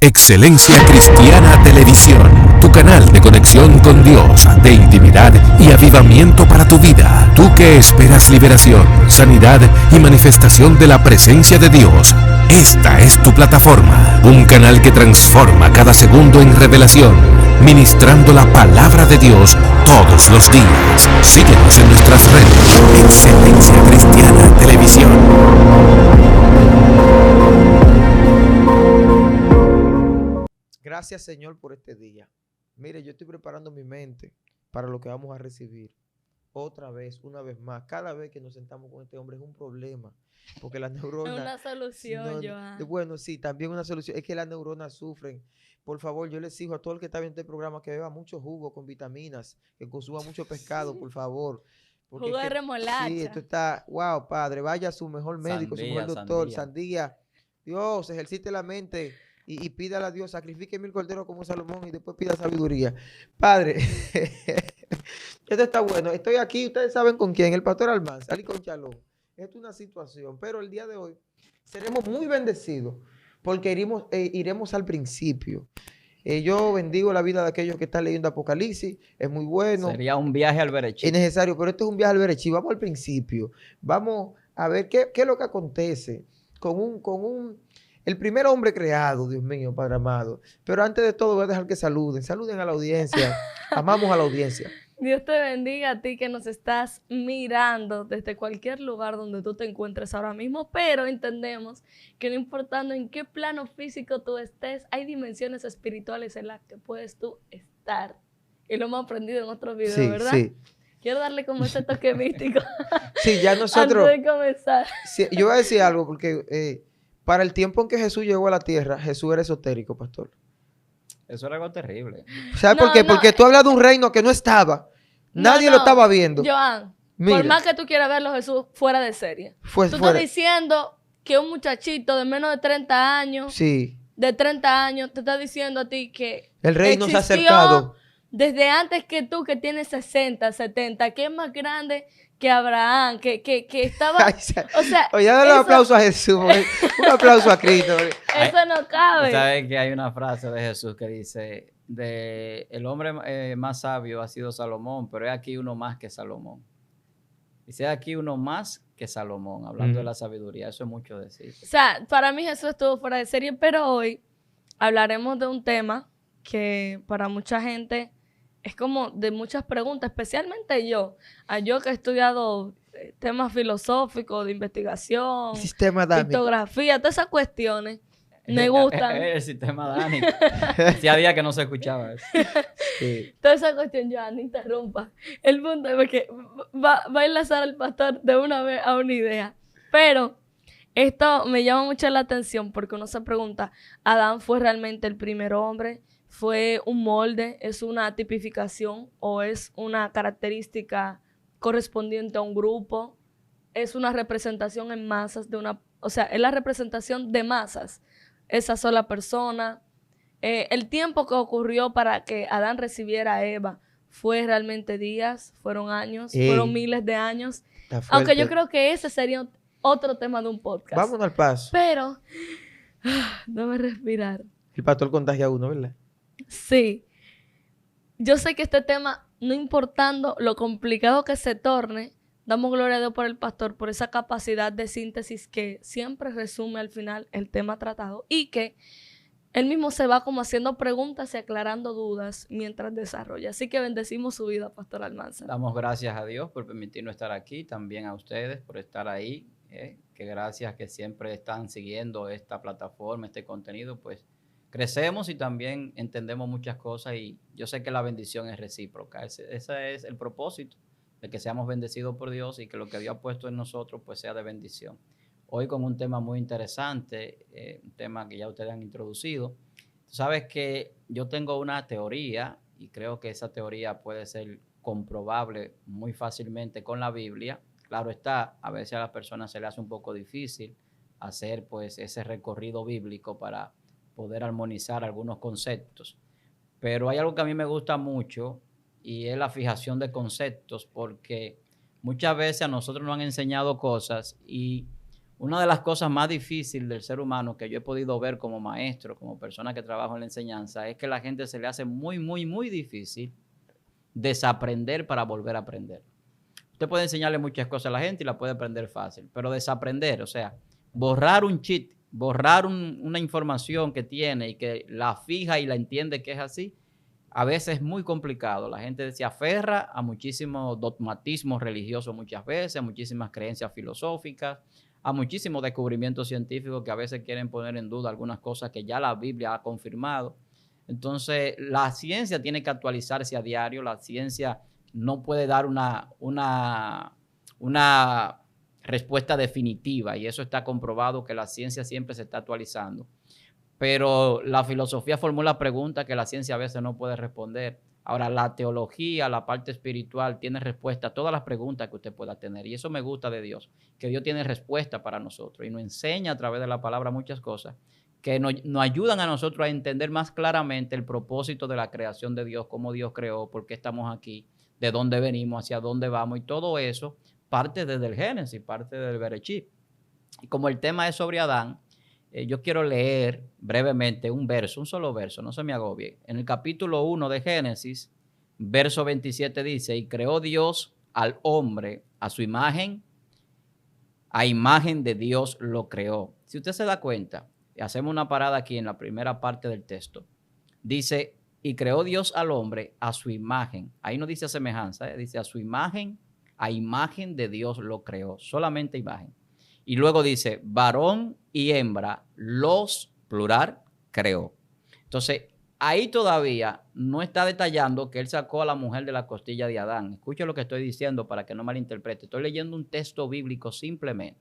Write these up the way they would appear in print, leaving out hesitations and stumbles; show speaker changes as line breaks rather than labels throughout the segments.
Excelencia Cristiana Televisión, tu canal de conexión con Dios, de intimidad y avivamiento para tu vida. Tú que esperas liberación, sanidad y manifestación de la presencia de Dios, esta es tu plataforma. Un canal que transforma cada segundo en revelación, ministrando la palabra de Dios todos los días. Síguenos en nuestras redes. Excelencia Cristiana Televisión.
Gracias, Señor, por este día. Mire, yo estoy preparando mi mente para lo que vamos a recibir. Otra vez, una vez más. Cada vez que nos sentamos con este hombre es un problema. Porque las neuronas...
Es una solución, Joan.
Bueno, sí, también una solución. Es que las neuronas sufren. Por favor, yo les exijo a todo el que está viendo este programa que beba mucho jugo con vitaminas, que consuma mucho pescado, por favor. Porque
Jugo de remolacha.
Sí, esto está... Wow, padre, vaya a su mejor médico, su mejor doctor, sandía. Dios, ejercite la mente. Y pídale a Dios, sacrifique 1000 corderos como Salomón y después pida sabiduría. Padre, esto está bueno. Estoy aquí, ustedes saben con quién, el pastor Almanzar y con Chalón. Esto es una situación, pero el día de hoy seremos muy bendecidos porque iremos al principio. Yo bendigo la vida de aquellos que están leyendo Apocalipsis, es muy bueno.
Sería un viaje al Berechí.
Es necesario, pero esto es un viaje al Berechí. Vamos al principio. Vamos a ver qué es lo que acontece el primer hombre creado, Dios mío, Padre amado. Pero antes de todo voy a dejar que saluden. Saluden a la audiencia. Amamos a la audiencia.
Dios te bendiga a ti que nos estás mirando desde cualquier lugar donde tú te encuentres ahora mismo, pero entendemos que no importando en qué plano físico tú estés, hay dimensiones espirituales en las que puedes tú estar. Y lo hemos aprendido en otros videos,
Sí,
¿verdad?
Sí.
Quiero darle como ese toque místico.
Sí, ya nosotros...
Antes de comenzar.
Sí, yo voy a decir algo porque... para el tiempo en que Jesús llegó a la tierra, Jesús era esotérico, pastor.
Eso era algo terrible.
¿Sabes por qué? Porque tú hablas de un reino que no estaba. Nadie lo estaba viendo.
Joan,
Mira,
por más que tú quieras verlo, Jesús fuera de serie. Tú estás diciendo que un muchachito de menos de 30 años,
sí,
de 30 años, te está diciendo a ti que
el reino se ha acercado.
Desde antes que tú, que tienes 60, 70, que es más grande que Abraham, que estaba... o sea,
oye, dale un aplauso a Jesús, un aplauso a Cristo.
Eso no cabe.
¿Sabes que hay una frase de Jesús que dice, el hombre más sabio ha sido Salomón, pero es aquí uno más que Salomón? Dice, aquí uno más que Salomón, hablando de la sabiduría. Eso es mucho decir.
O sea, para mí Jesús estuvo fuera de serie, pero hoy hablaremos de un tema que para mucha gente... es como de muchas preguntas, especialmente yo que he estudiado temas filosóficos, de investigación,
sistema dánico,
criptografía, todas esas cuestiones me gustan.
El sistema dánico. Hacía días que no se escuchaba eso.
Sí.
Toda esa cuestión, ya no interrumpa. El punto es que va a enlazar al pastor de una vez a una idea. Pero esto me llama mucho la atención porque uno se pregunta, ¿Adán fue realmente el primer hombre? ¿Fue un molde? ¿Es una tipificación? ¿O es una característica correspondiente a un grupo? ¿Es una representación en masas de una... O sea, es la representación de masas, esa sola persona? El tiempo que ocurrió para que Adán recibiera a Eva, ¿fue realmente días? ¿Fueron años? ¿Fueron miles de años? Aunque yo creo que ese sería otro tema de un podcast.
Vámonos al paso.
Pero, déjame respirar.
El pastor contagia a uno, ¿verdad?
Sí. Yo sé que este tema, no importando lo complicado que se torne, damos gloria a Dios por el pastor, por esa capacidad de síntesis que siempre resume al final el tema tratado y que él mismo se va como haciendo preguntas y aclarando dudas mientras desarrolla. Así que bendecimos su vida, pastor Almanzar.
Damos gracias a Dios por permitirnos estar aquí, también a ustedes por estar ahí, que gracias que siempre están siguiendo esta plataforma, este contenido, pues crecemos y también entendemos muchas cosas y yo sé que la bendición es recíproca. Ese es el propósito, de que seamos bendecidos por Dios y que lo que Dios ha puesto en nosotros pues sea de bendición. Hoy con un tema muy interesante, un tema que ya ustedes han introducido. Tú sabes que yo tengo una teoría y creo que esa teoría puede ser comprobable muy fácilmente con la Biblia. Claro está, a veces a las personas se les hace un poco difícil hacer pues ese recorrido bíblico para poder armonizar algunos conceptos. Pero hay algo que a mí me gusta mucho y es la fijación de conceptos, porque muchas veces a nosotros nos han enseñado cosas y Una de las cosas más difíciles del ser humano que yo he podido ver como maestro, como persona que trabajo en la enseñanza, es que a la gente se le hace muy, muy, muy difícil desaprender para volver a aprender. Usted puede enseñarle muchas cosas a la gente y la puede aprender fácil, pero desaprender, o sea, borrar un cheat, borrar una información que tiene y que la fija y la entiende que es así, a veces es muy complicado. La gente se aferra a muchísimos dogmatismos religiosos muchas veces, a muchísimas creencias filosóficas, a muchísimos descubrimientos científicos que a veces quieren poner en duda algunas cosas que ya la Biblia ha confirmado. Entonces, la ciencia tiene que actualizarse a diario. La ciencia no puede dar una respuesta definitiva, y eso está comprobado, que la ciencia siempre se está actualizando. Pero la filosofía formula preguntas que la ciencia a veces no puede responder. Ahora, la teología, la parte espiritual, tiene respuesta a todas las preguntas que usted pueda tener. Y eso me gusta de Dios, que Dios tiene respuesta para nosotros y nos enseña a través de la palabra muchas cosas que nos ayudan a nosotros a entender más claramente el propósito de la creación de Dios, cómo Dios creó, por qué estamos aquí, de dónde venimos, hacia dónde vamos, y todo eso parte desde el Génesis, parte del Bereshit. Y como el tema es sobre Adán, yo quiero leer brevemente un verso, un solo verso, no se me agobie. En el capítulo 1 de Génesis, verso 27 dice: y creó Dios al hombre a su imagen, a imagen de Dios lo creó. Si usted se da cuenta, hacemos una parada aquí en la primera parte del texto, dice, y creó Dios al hombre a su imagen. Ahí no dice semejanza, dice a su imagen, a imagen de Dios lo creó, solamente imagen. Y luego dice, varón y hembra los, plural, creó. Entonces, ahí todavía no está detallando que él sacó a la mujer de la costilla de Adán. Escuche lo que estoy diciendo para que no malinterprete. Estoy leyendo un texto bíblico simplemente.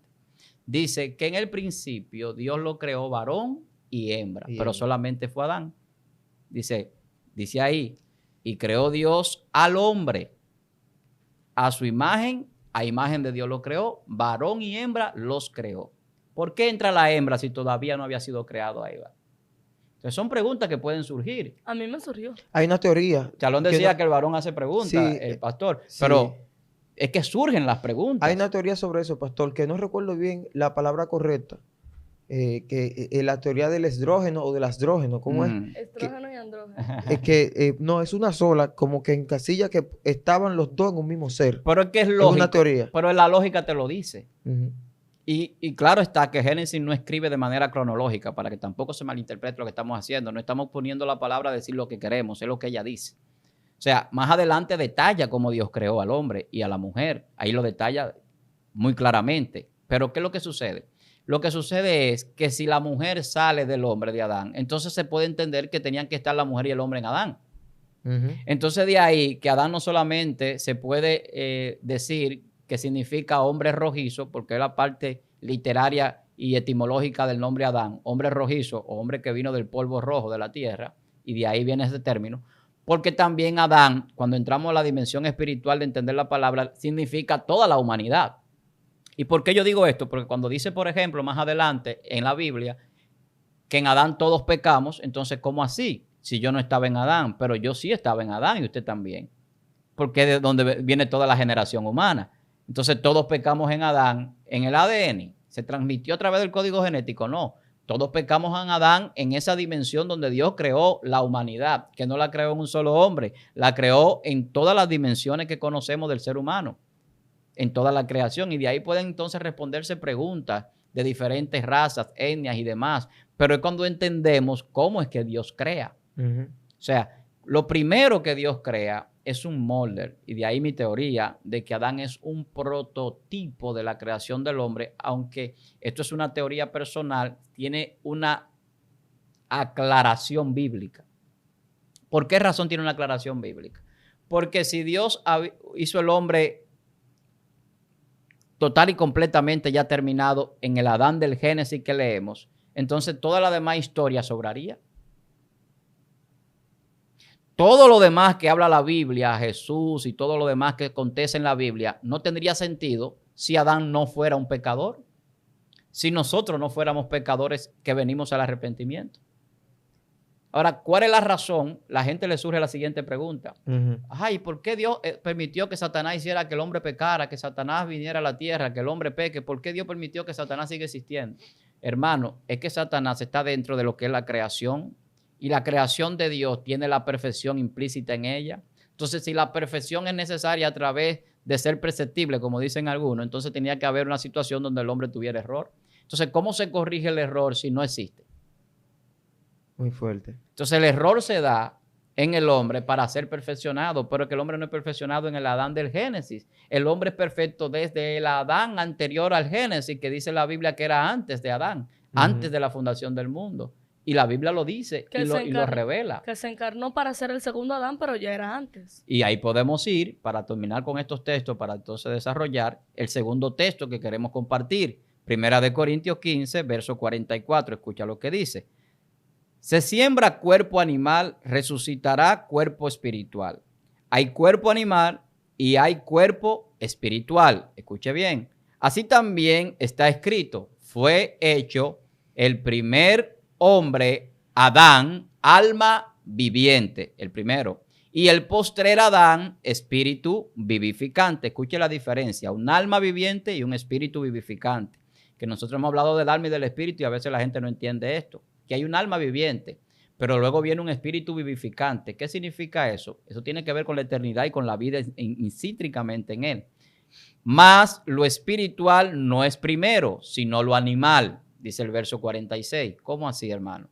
Dice que en el principio Dios lo creó varón y hembra, pero solamente fue Adán. Dice ahí, y creó Dios al hombre a su imagen, a imagen de Dios lo creó, varón y hembra los creó. ¿Por qué entra la hembra si todavía no había sido creado ahí? Entonces son preguntas que pueden surgir.
A mí me surgió.
Hay una teoría.
Chalón decía que el varón hace preguntas, sí, el pastor, sí, pero es que surgen las preguntas.
Hay una teoría sobre eso, pastor, que no recuerdo bien la palabra correcta. La teoría del estrógeno o del astrógeno, ¿cómo es?
Estrógeno y andrógeno.
No, es una sola, como que en casilla que estaban los dos en un mismo ser.
Pero es que es lógico.
Es una teoría.
Pero la lógica te lo dice. Y claro está que Génesis no escribe de manera cronológica, para que tampoco se malinterprete lo que estamos haciendo. No estamos poniendo la palabra a decir lo que queremos, es lo que ella dice. O sea, más adelante detalla cómo Dios creó al hombre y a la mujer. Ahí lo detalla muy claramente. Pero ¿qué es lo que sucede? Lo que sucede es que si la mujer sale del hombre de Adán, entonces se puede entender que tenían que estar la mujer y el hombre en Adán. Entonces de ahí que Adán no solamente se puede decir que significa hombre rojizo, porque es la parte literaria y etimológica del nombre Adán, hombre rojizo o hombre que vino del polvo rojo de la tierra, y de ahí viene ese término, porque también Adán, cuando entramos a la dimensión espiritual de entender la palabra, significa toda la humanidad. ¿Y por qué yo digo esto? Porque cuando dice, por ejemplo, más adelante en la Biblia, que en Adán todos pecamos, entonces, ¿cómo así? Si yo no estaba en Adán, pero yo sí estaba en Adán y usted también. Porque es de donde viene toda la generación humana. Entonces, todos pecamos en Adán, en el ADN. ¿Se transmitió a través del código genético? No. Todos pecamos en Adán en esa dimensión donde Dios creó la humanidad, que no la creó en un solo hombre, la creó en todas las dimensiones que conocemos del ser humano, en toda la creación. Y de ahí pueden entonces responderse preguntas de diferentes razas, etnias y demás. Pero es cuando entendemos cómo es que Dios crea. O sea, lo primero que Dios crea es un molde, y de ahí mi teoría de que Adán es un prototipo de la creación del hombre, aunque esto es una teoría personal, tiene una aclaración bíblica. ¿Por qué razón tiene una aclaración bíblica? Porque si Dios hizo el hombre total y completamente ya terminado en el Adán del Génesis que leemos, entonces toda la demás historia sobraría. Todo lo demás que habla la Biblia, Jesús y todo lo demás que acontece en la Biblia, no tendría sentido si Adán no fuera un pecador, si nosotros no fuéramos pecadores que venimos al arrepentimiento. Ahora, ¿cuál es la razón? La gente le surge la siguiente pregunta. Ay, ¿por qué Dios permitió que Satanás hiciera que el hombre pecara, que Satanás viniera a la tierra, que el hombre peque? ¿Por qué Dios permitió que Satanás siga existiendo? Hermano, es que Satanás está dentro de lo que es la creación y la creación de Dios tiene la perfección implícita en ella. Entonces, si la perfección es necesaria a través de ser perceptible, como dicen algunos, entonces tenía que haber una situación donde el hombre tuviera error. Entonces, ¿cómo se corrige el error si no existe?
Muy fuerte.
Entonces, el error se da en el hombre para ser perfeccionado, pero que el hombre no es perfeccionado en el Adán del Génesis. El hombre es perfecto desde el Adán anterior al Génesis, que dice la Biblia que era antes de Adán, antes de la fundación del mundo. Y la Biblia lo dice y lo revela.
Que se encarnó para ser el segundo Adán, pero ya era antes.
Y ahí podemos ir, para terminar con estos textos, para entonces desarrollar el segundo texto que queremos compartir. Primera de Corintios 15, verso 44. Escucha lo que dice. Se siembra cuerpo animal, resucitará cuerpo espiritual. Hay cuerpo animal y hay cuerpo espiritual. Escuche bien. Así también está escrito, fue hecho el primer hombre, Adán, alma viviente, el primero. Y el postrer Adán, espíritu vivificante. Escuche la diferencia, un alma viviente y un espíritu vivificante. Que nosotros hemos hablado del alma y del espíritu y a veces la gente no entiende esto. Que hay un alma viviente, pero luego viene un espíritu vivificante. ¿Qué significa eso? Eso tiene que ver con la eternidad y con la vida intrínsecamente en él. Mas lo espiritual no es primero, sino lo animal, dice el verso 46. ¿Cómo así, hermano?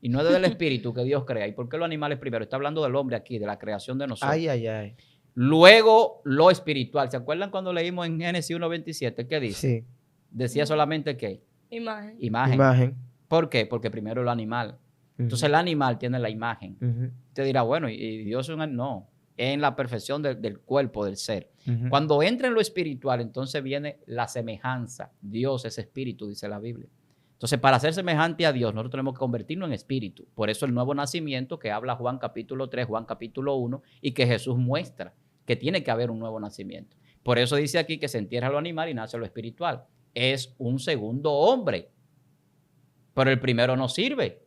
Y no es del espíritu que Dios crea. ¿Y por qué lo animal es primero? Está hablando del hombre aquí, de la creación de nosotros.
Ay, ay, ay.
Luego lo espiritual. ¿Se acuerdan cuando leímos en Génesis 1:27? ¿Qué dice?
Sí.
Decía solamente ¿qué?
Imagen.
Imagen.
¿Por qué? Porque primero el animal. Entonces el animal tiene la imagen. Usted dirá, bueno, y Dios es un... No, en la perfección del cuerpo, del ser. Cuando entra en lo espiritual, entonces viene la semejanza. Dios es espíritu, dice la Biblia. Entonces, para ser semejante a Dios, nosotros tenemos que convertirnos en espíritu. Por eso el nuevo nacimiento que habla Juan capítulo 3, Juan capítulo 1, y que Jesús muestra que tiene que haber un nuevo nacimiento. Por eso dice aquí que se entierra lo animal y nace lo espiritual. Es un segundo hombre. Pero el primero no sirve,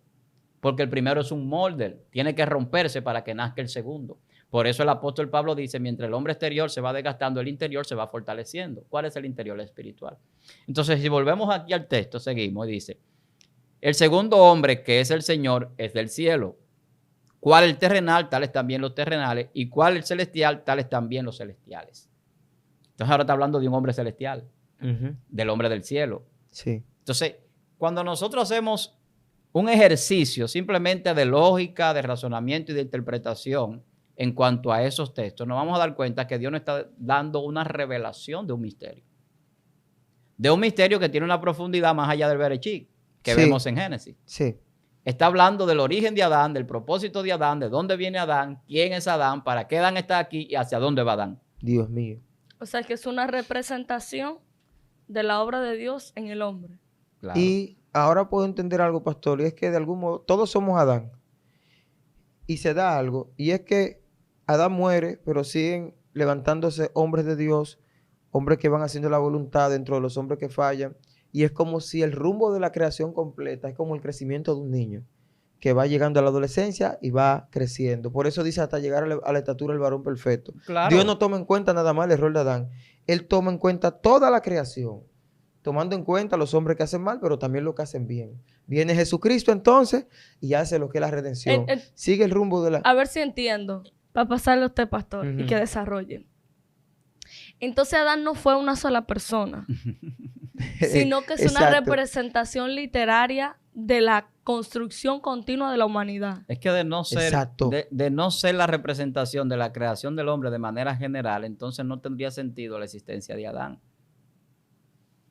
porque el primero es un molde, tiene que romperse para que nazca el segundo. Por eso el apóstol Pablo dice, mientras el hombre exterior se va desgastando, el interior se va fortaleciendo. ¿Cuál es el interior? El espiritual. Entonces, si volvemos aquí al texto, seguimos, dice, el segundo hombre, que es el Señor, es del cielo. ¿Cuál el terrenal? Tales también los terrenales. ¿Y cuál el celestial? Tales también los celestiales. Entonces, ahora está hablando de un hombre celestial, del hombre del cielo.
Sí.
Entonces, cuando nosotros hacemos un ejercicio simplemente de lógica, de razonamiento y de interpretación en cuanto a esos textos, nos vamos a dar cuenta que Dios nos está dando una revelación de un misterio. De un misterio que tiene una profundidad más allá del Berechí, que vemos en Génesis.
Sí.
Está hablando del origen de Adán, del propósito de Adán, de dónde viene Adán, quién es Adán, para qué Adán está aquí y hacia dónde va Adán.
Dios mío.
O sea, que es una representación de la obra de Dios en el hombre.
Claro.
Y ahora puedo entender algo, pastor, y es que de algún modo todos somos Adán. Y se da algo, y es que Adán muere, pero siguen levantándose hombres de Dios, hombres que van haciendo la voluntad dentro de los hombres que fallan. Y es como si el rumbo de la creación completa es como el crecimiento de un niño que va llegando a la adolescencia y va creciendo. Por eso dice hasta llegar a la estatura del varón perfecto.
Claro.
Dios no toma en cuenta nada más el error de Adán. Él toma en cuenta toda la creación, tomando en cuenta los hombres que hacen mal, pero también los que hacen bien. Viene Jesucristo entonces y hace lo que es la redención. Sigue el rumbo de la...
A ver si entiendo, para pasarle a usted, pastor, y que desarrolle. Entonces Adán no fue una sola persona, sino que es una representación literaria de la construcción continua de la humanidad.
Es que de no ser la representación de la creación del hombre de manera general, entonces no tendría sentido la existencia de Adán.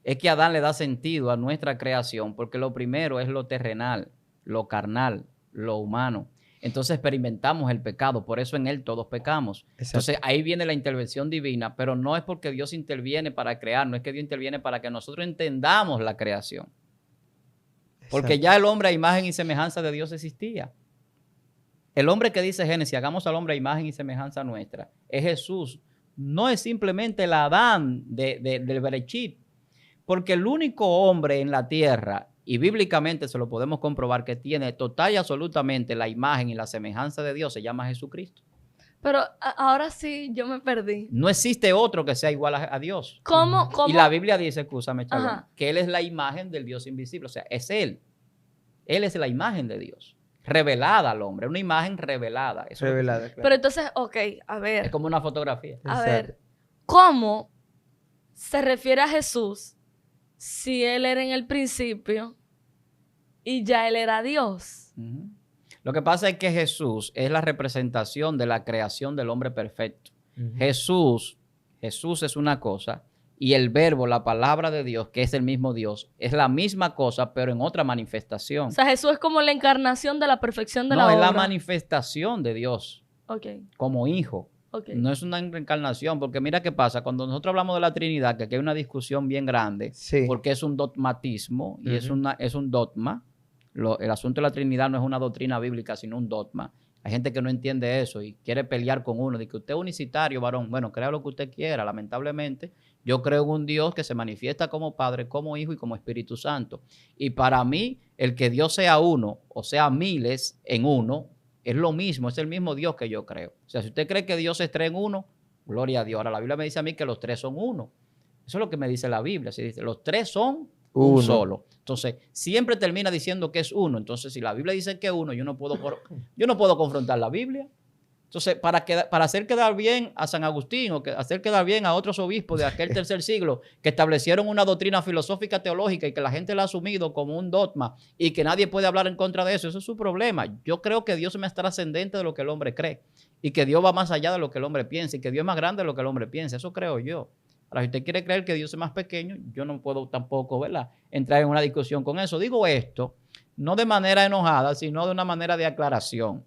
Es que Adán le da sentido a nuestra creación porque lo primero es lo terrenal, lo carnal, lo humano. Entonces experimentamos el pecado, por eso en él todos pecamos. Exacto. Entonces ahí viene la intervención divina, pero no es porque Dios interviene para crear, no es que Dios interviene para que nosotros entendamos la creación. Porque ya el hombre a imagen y semejanza de Dios existía. El hombre que dice Génesis, hagamos al hombre a imagen y semejanza nuestra, es Jesús. No es simplemente el Adán del Berechit. Porque el único hombre en la tierra y bíblicamente se lo podemos comprobar que tiene total y absolutamente la imagen y la semejanza de Dios, se llama Jesucristo.
Pero ahora sí, yo me perdí.
No existe otro que sea igual a Dios.
¿Cómo?
Y la Biblia dice, escúchame, Chalón, que Él es la imagen del Dios invisible. O sea, es Él. Él es la imagen de Dios. Revelada al hombre. Una imagen revelada. Eso
revelada, claro.
Pero entonces, ok, a ver.
Es como una fotografía.
A ver, ¿cómo se refiere a Jesús si Él era en el principio y ya Él era Dios?
Uh-huh. Lo que pasa es que Jesús es la representación de la creación del hombre perfecto. Uh-huh. Jesús es una cosa y el verbo, la palabra de Dios, que es el mismo Dios, es la misma cosa, pero en otra manifestación.
O sea, Jesús es como la encarnación de la perfección de la obra.
No, es la manifestación de Dios.
Okay.
Como hijo.
Okay.
No es una reencarnación, porque mira qué pasa, cuando nosotros hablamos de la Trinidad, que aquí hay una discusión bien grande, sí, porque es un dogmatismo y es un dogma. El asunto de la Trinidad no es una doctrina bíblica, sino un dogma. Hay gente que no entiende eso y quiere pelear con uno, de que usted es unicitario, varón. Bueno, crea lo que usted quiera. Lamentablemente, yo creo en un Dios que se manifiesta como Padre, como Hijo y como Espíritu Santo. Y para mí, el que Dios sea uno, o sea miles en uno, es lo mismo, es el mismo Dios que yo creo. O sea, si usted cree que Dios es tres en uno, gloria a Dios. Ahora, la Biblia me dice a mí que los tres son uno. Eso es lo que me dice la Biblia. Si dice, los tres son un solo. Entonces, siempre termina diciendo que es uno. Entonces, si la Biblia dice que es uno, yo no puedo confrontar la Biblia. Entonces, para hacer quedar bien a San Agustín o hacer quedar bien a otros obispos de aquel tercer siglo que establecieron una doctrina filosófica teológica y que la gente la ha asumido como un dogma y que nadie puede hablar en contra de eso, eso es su problema. Yo creo que Dios es más trascendente de lo que el hombre cree y que Dios va más allá de lo que el hombre piensa y que Dios es más grande de lo que el hombre piensa. Eso creo yo. Ahora, si usted quiere creer que Dios es más pequeño, yo no puedo tampoco, ¿verdad?, entrar en una discusión con eso. Digo esto no de manera enojada, sino de una manera de aclaración.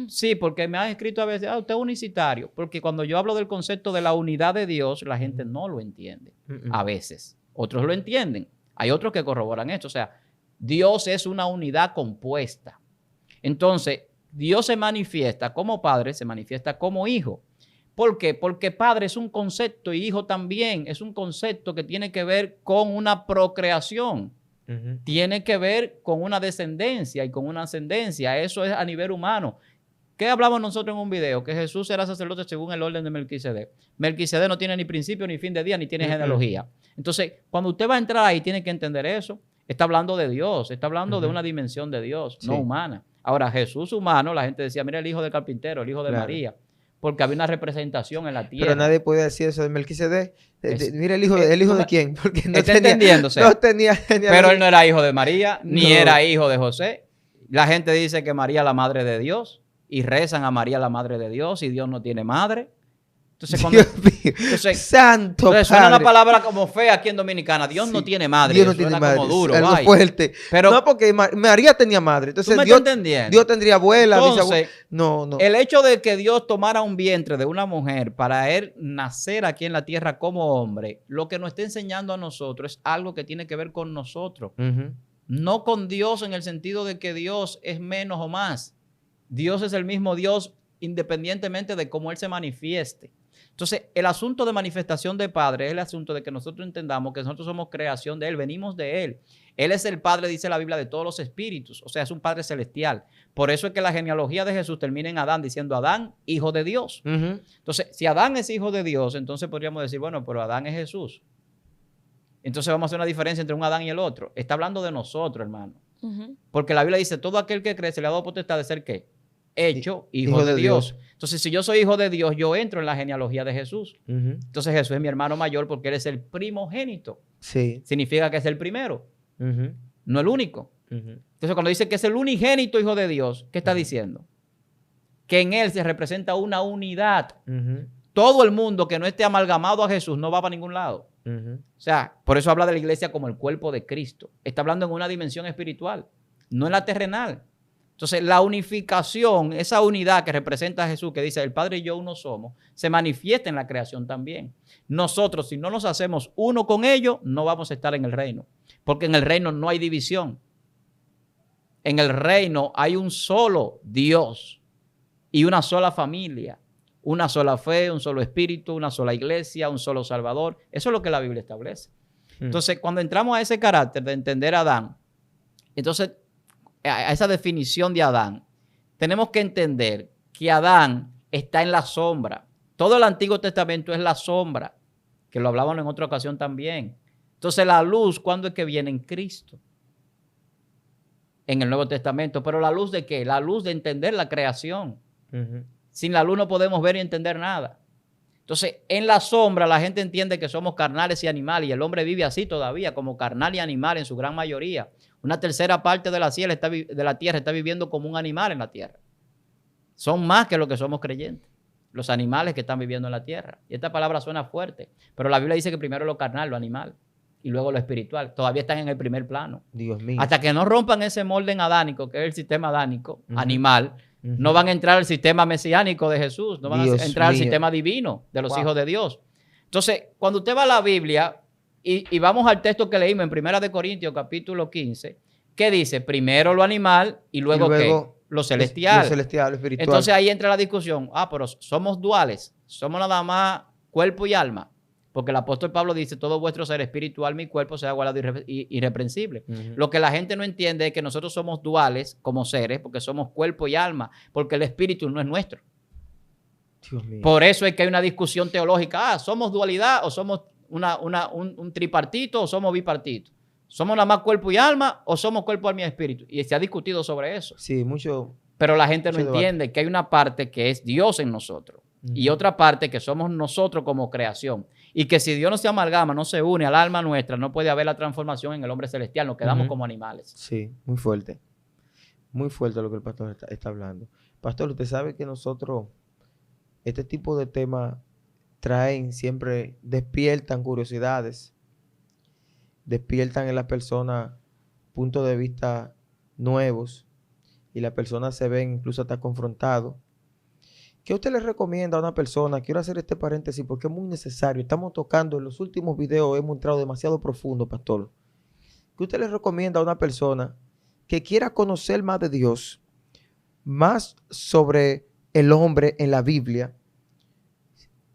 Sí, porque me han escrito a veces, usted es unicitario, porque cuando yo hablo del concepto de la unidad de Dios, la gente no lo entiende, a veces. Otros lo entienden. Hay otros que corroboran esto. O sea, Dios es una unidad compuesta. Entonces, Dios se manifiesta como Padre, se manifiesta como Hijo. ¿Por qué? Porque Padre es un concepto y Hijo también es un concepto que tiene que ver con una procreación. Tiene que ver con una descendencia y con una ascendencia. Eso es a nivel humano. ¿Qué hablamos nosotros en un video? Que Jesús era sacerdote según el orden de Melquisedec. Melquisedec no tiene ni principio, ni fin de día, ni tiene genealogía. Entonces, cuando usted va a entrar ahí, tiene que entender eso. Está hablando de Dios, está hablando de una dimensión de Dios, no humana. Ahora, Jesús humano, la gente decía, mira el hijo del carpintero, el hijo de María. Porque había una representación en la tierra.
Pero nadie puede decir eso de Melquisedec. Mira el hijo de quién. Porque no
está entendiéndose.
No tenía
pero él no era hijo de María, ni era hijo de José. La gente dice que María es la madre de Dios y rezan a María la madre de Dios y Dios no tiene madre. Entonces,
santo
entonces suena una palabra como fea aquí en Dominicana. Dios no tiene madre.
Dios no tiene madre.
Como duro.
Algo fuerte. Pero no, porque María tenía madre. Entonces Dios tendría abuela.
Entonces,
no.
El hecho de que Dios tomara un vientre de una mujer para él nacer aquí en la tierra como hombre, lo que nos está enseñando a nosotros es algo que tiene que ver con nosotros. No con Dios en el sentido de que Dios es menos o más. Dios es el mismo Dios independientemente de cómo Él se manifieste. Entonces, el asunto de manifestación de Padre es el asunto de que nosotros entendamos que nosotros somos creación de Él, venimos de Él. Él es el Padre, dice la Biblia, de todos los espíritus, o sea, es un Padre celestial. Por eso es que la genealogía de Jesús termina en Adán, diciendo Adán, hijo de Dios. Entonces, si Adán es hijo de Dios, entonces podríamos decir, bueno, pero Adán es Jesús. Entonces vamos a hacer una diferencia entre un Adán y el otro. Está hablando de nosotros, hermano. Porque la Biblia dice, todo aquel que cree se le ha dado potestad de ser ¿qué? Hecho hijo de Dios. Entonces, si yo soy hijo de Dios, yo entro en la genealogía de Jesús. Entonces, Jesús es mi hermano mayor porque él es el primogénito.
Sí.
Significa que es el primero, no el único. Entonces, cuando dice que es el unigénito hijo de Dios, ¿qué está diciendo? Que en él se representa una unidad. Todo el mundo que no esté amalgamado a Jesús no va para ningún lado. O sea, por eso habla de la iglesia como el cuerpo de Cristo. Está hablando en una dimensión espiritual, no en la terrenal. Entonces, la unificación, esa unidad que representa a Jesús, que dice el Padre y yo uno somos, se manifiesta en la creación también. Nosotros, si no nos hacemos uno con ellos, no vamos a estar en el reino. Porque en el reino no hay división. En el reino hay un solo Dios y una sola familia, una sola fe, un solo espíritu, una sola iglesia, un solo Salvador. Eso es lo que la Biblia establece. Entonces, cuando entramos a ese carácter de entender a Adán, Entonces, a esa definición de Adán, tenemos que entender que Adán está en la sombra. Todo el Antiguo Testamento es la sombra, que lo hablábamos en otra ocasión también. Entonces, la luz, ¿cuándo es que viene? En Cristo. En el Nuevo Testamento. ¿Pero la luz de qué? La luz de entender la creación. Sin la luz no podemos ver y entender nada. Entonces, en la sombra la gente entiende que somos carnales y animales, y el hombre vive así todavía, como carnal y animal en su gran mayoría. Una tercera parte de la tierra está viviendo como un animal en la tierra. Son más que lo que somos creyentes, los animales que están viviendo en la tierra. Y esta palabra suena fuerte, pero la Biblia dice que primero lo carnal, lo animal, y luego lo espiritual. Todavía están en el primer plano.
Dios mío.
Hasta que no rompan ese molde adánico, que es el sistema adánico, animal, no van a entrar al sistema mesiánico de Jesús, no van a entrar al sistema divino de los hijos de Dios. Entonces, cuando usted va a la Biblia y vamos al texto que leímos en 1 Corintios capítulo 15, ¿qué dice? Primero lo animal y luego ¿qué? Lo celestial.
Lo celestial, lo espiritual.
Entonces ahí entra la discusión. Pero somos duales, somos nada más cuerpo y alma. Porque el apóstol Pablo dice, todo vuestro ser espiritual, mi cuerpo sea guardado irreprensible. Lo que la gente no entiende es que nosotros somos duales como seres, porque somos cuerpo y alma, porque el espíritu no es nuestro.
Dios mío.
Por eso es que hay una discusión teológica. ¿Somos dualidad o somos un tripartito o somos bipartito? ¿Somos nada más cuerpo y alma o somos cuerpo, alma y espíritu? Y se ha discutido sobre eso.
Sí, mucho.
Pero la gente no entiende que hay una parte que es Dios en nosotros y otra parte que somos nosotros como creación. Y que si Dios no se amalgama, no se une al alma nuestra, no puede haber la transformación en el hombre celestial. Nos quedamos como animales.
Sí, muy fuerte. Muy fuerte lo que el pastor está hablando. Pastor, usted sabe que nosotros, este tipo de temas siempre despiertan curiosidades, despiertan en la persona puntos de vista nuevos y la persona se ve incluso hasta confrontado. ¿Qué usted le recomienda a una persona? Quiero hacer este paréntesis porque es muy necesario. Estamos tocando, en los últimos videos hemos entrado demasiado profundo, pastor. ¿Qué usted le recomienda a una persona que quiera conocer más de Dios, más sobre el hombre en la Biblia,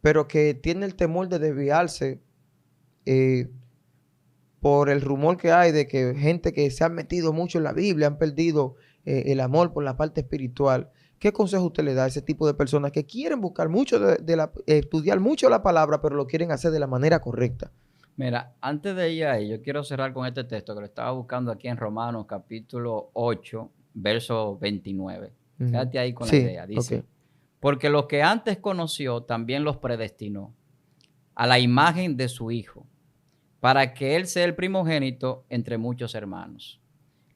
pero que tiene el temor de desviarse por el rumor que hay de que gente que se ha metido mucho en la Biblia han perdido el amor por la parte espiritual? ¿Qué consejo usted le da a ese tipo de personas que quieren buscar mucho estudiar mucho la palabra, pero lo quieren hacer de la manera correcta?
Mira, antes de ir a ello, quiero cerrar con este texto que lo estaba buscando aquí en Romanos capítulo 8, verso 29. Quédate ahí con la idea. Dice, porque los que antes conoció también los predestinó a la imagen de su Hijo, para que Él sea el primogénito entre muchos hermanos.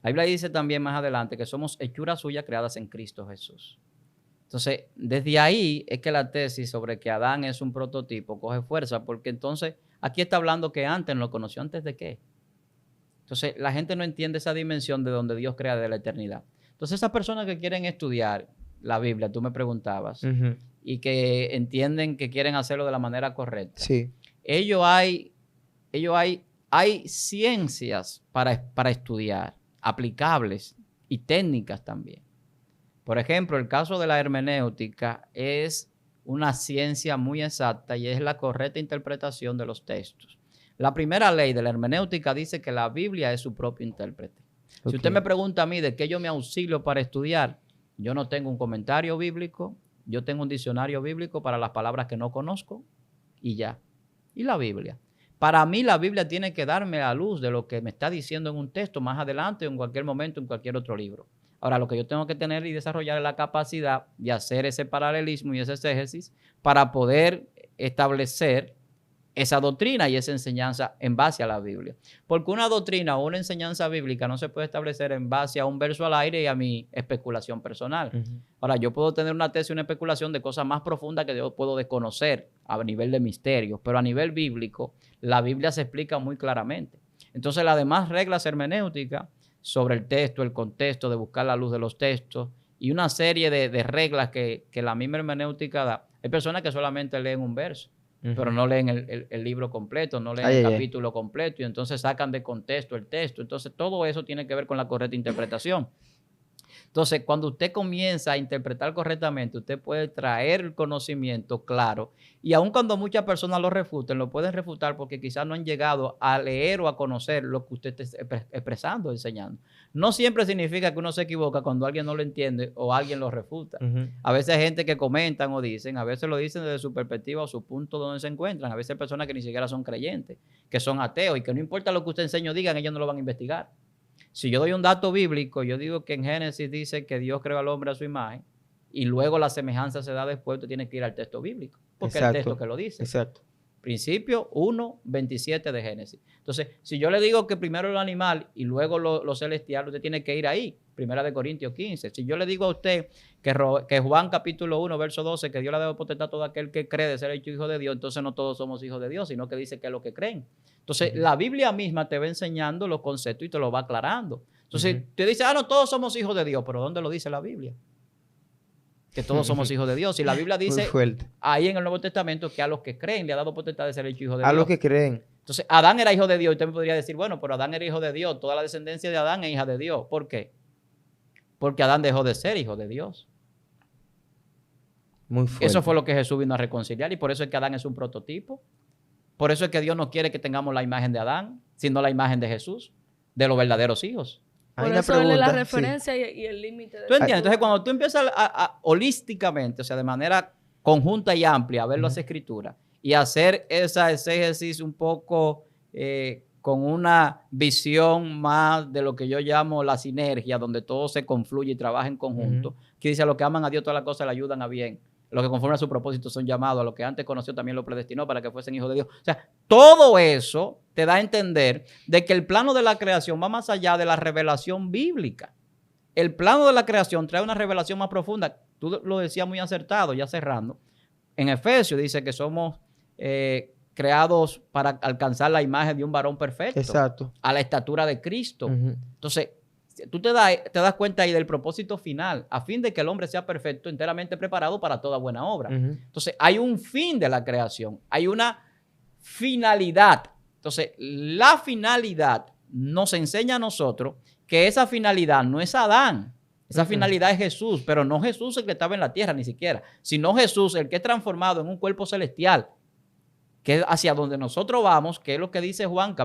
La Biblia dice también más adelante que somos hechuras suyas creadas en Cristo Jesús. Entonces, desde ahí es que la tesis sobre que Adán es un prototipo coge fuerza, porque entonces aquí está hablando que antes lo conoció. ¿Antes de qué? Entonces, la gente no entiende esa dimensión de donde Dios crea de la eternidad. Entonces, esas personas que quieren estudiar la Biblia, tú me preguntabas, y que entienden que quieren hacerlo de la manera correcta.
Sí.
Hay ciencias para estudiar, aplicables y técnicas también. Por ejemplo, el caso de la hermenéutica es una ciencia muy exacta y es la correcta interpretación de los textos. La primera ley de la hermenéutica dice que la Biblia es su propio intérprete. Si usted me pregunta a mí de qué yo me auxilio para estudiar, yo no tengo un comentario bíblico, yo tengo un diccionario bíblico para las palabras que no conozco y ya. ¿Y la Biblia? Para mí la Biblia tiene que darme la luz de lo que me está diciendo en un texto más adelante o en cualquier momento en cualquier otro libro. Ahora, lo que yo tengo que tener y desarrollar es la capacidad de hacer ese paralelismo y ese exégesis para poder establecer esa doctrina y esa enseñanza en base a la Biblia. Porque una doctrina o una enseñanza bíblica no se puede establecer en base a un verso al aire y a mi especulación personal. Ahora, yo puedo tener una tesis y una especulación de cosas más profundas que yo puedo desconocer a nivel de misterios, pero a nivel bíblico, la Biblia se explica muy claramente. Entonces, las demás reglas hermenéuticas sobre el texto, el contexto, de buscar la luz de los textos y una serie de reglas que la misma hermenéutica da. Hay personas que solamente leen un verso, pero no leen el libro completo, no leen el capítulo completo y entonces sacan de contexto el texto. Entonces todo eso tiene que ver con la correcta interpretación. Entonces, cuando usted comienza a interpretar correctamente, usted puede traer el conocimiento claro. Y aun cuando muchas personas lo refuten, lo pueden refutar porque quizás no han llegado a leer o a conocer lo que usted está expresando, enseñando. No siempre significa que uno se equivoca cuando alguien no lo entiende o alguien lo refuta. A veces hay gente que comentan o dicen, a veces lo dicen desde su perspectiva o su punto donde se encuentran. A veces hay personas que ni siquiera son creyentes, que son ateos y que no importa lo que usted enseñe o digan, ellos no lo van a investigar. Si yo doy un dato bíblico, yo digo que en Génesis dice que Dios creó al hombre a su imagen y luego la semejanza se da después, usted tiene que ir al texto bíblico, porque es el texto que lo dice.
Exacto.
Principio 1:27 de Génesis. Entonces, si yo le digo que primero el animal y luego lo celestial, usted tiene que ir ahí. Primera de Corintios 15. Si yo le digo a usted que Juan capítulo 1, verso 12, que Dios le ha dado potestad a todo aquel que cree de ser hecho hijo de Dios, entonces no todos somos hijos de Dios, sino que dice que es lo que creen. Entonces, la Biblia misma te va enseñando los conceptos y te los va aclarando. Entonces, te dice, no, todos somos hijos de Dios, pero ¿dónde lo dice la Biblia? Que todos somos hijos de Dios. Y la Biblia dice ahí en el Nuevo Testamento que a los que creen le ha dado potestad de ser hecho hijo de Dios.
A los que creen.
Entonces, Adán era hijo de Dios. Y usted me podría decir, bueno, pero Adán era hijo de Dios. Toda la descendencia de Adán es hija de Dios. ¿Por qué? Porque Adán dejó de ser hijo de Dios.
Muy fuerte.
Eso fue lo que Jesús vino a reconciliar y por eso es que Adán es un prototipo. Por eso es que Dios no quiere que tengamos la imagen de Adán, sino la imagen de Jesús, de los verdaderos hijos.
Por eso es la referencia y el límite.
¿Tú entiendes? Entonces, cuando tú empiezas holísticamente, o sea, de manera conjunta y amplia, a ver las escrituras y hacer esa exégesis un poco con una visión más de lo que yo llamo la sinergia, donde todo se confluye y trabaja en conjunto, que dice a los que aman a Dios todas las cosas le ayudan a bien. Los que conforme a su propósito son llamados, a los que antes conoció también lo predestinó para que fuesen hijos de Dios. O sea, todo eso te da a entender de que el plano de la creación va más allá de la revelación bíblica. El plano de la creación trae una revelación más profunda. Tú lo decías muy acertado, ya cerrando. En Efesios dice que somos creados para alcanzar la imagen de un varón perfecto.
Exacto.
A la estatura de Cristo. Entonces, tú te das cuenta ahí del propósito final, a fin de que el hombre sea perfecto, enteramente preparado para toda buena obra. Entonces, hay un fin de la creación, hay una finalidad. Entonces, la finalidad nos enseña a nosotros que esa finalidad no es Adán, esa finalidad es Jesús, pero no Jesús el que estaba en la tierra ni siquiera, sino Jesús el que es transformado en un cuerpo celestial, que es hacia donde nosotros vamos, que es lo que dice Juan,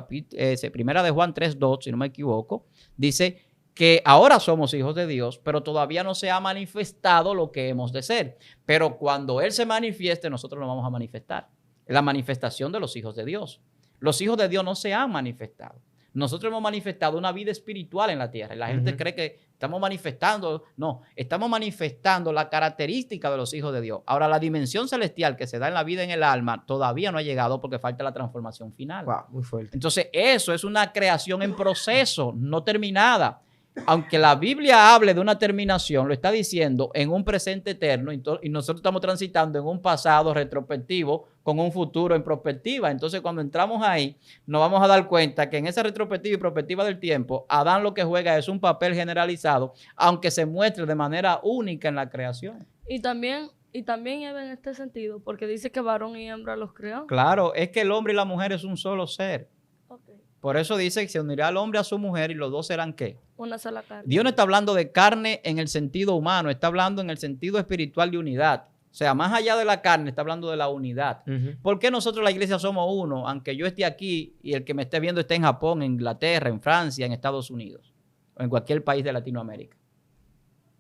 primera de Juan 3:2, si no me equivoco, dice que ahora somos hijos de Dios, pero todavía no se ha manifestado lo que hemos de ser. Pero cuando Él se manifieste, nosotros nos vamos a manifestar. Es la manifestación de los hijos de Dios. Los hijos de Dios no se han manifestado. Nosotros hemos manifestado una vida espiritual en la tierra. Y la gente cree que estamos manifestando. No, estamos manifestando la característica de los hijos de Dios. Ahora, la dimensión celestial que se da en la vida en el alma todavía no ha llegado porque falta la transformación final.
Wow, muy fuerte.
Entonces, eso es una creación en proceso, no terminada. Aunque la Biblia hable de una terminación, lo está diciendo en un presente eterno y nosotros estamos transitando en un pasado retrospectivo con un futuro en prospectiva. Entonces, cuando entramos ahí, nos vamos a dar cuenta que en esa retrospectiva y prospectiva del tiempo, Adán lo que juega es un papel generalizado, aunque se muestre de manera única en la creación.
Y también Eva en este sentido, porque dice que varón y hembra los creó.
Claro, es que el hombre y la mujer es un solo ser.
Okay.
Por eso dice que se unirá el hombre a su mujer y los dos serán ¿qué?
Una sola carne.
Dios no está hablando de carne en el sentido humano, está hablando en el sentido espiritual de unidad. O sea, más allá de la carne, está hablando de la unidad. ¿Por qué nosotros la iglesia somos uno? Aunque yo esté aquí y el que me esté viendo esté en Japón, en Inglaterra, en Francia, en Estados Unidos o en cualquier país de Latinoamérica.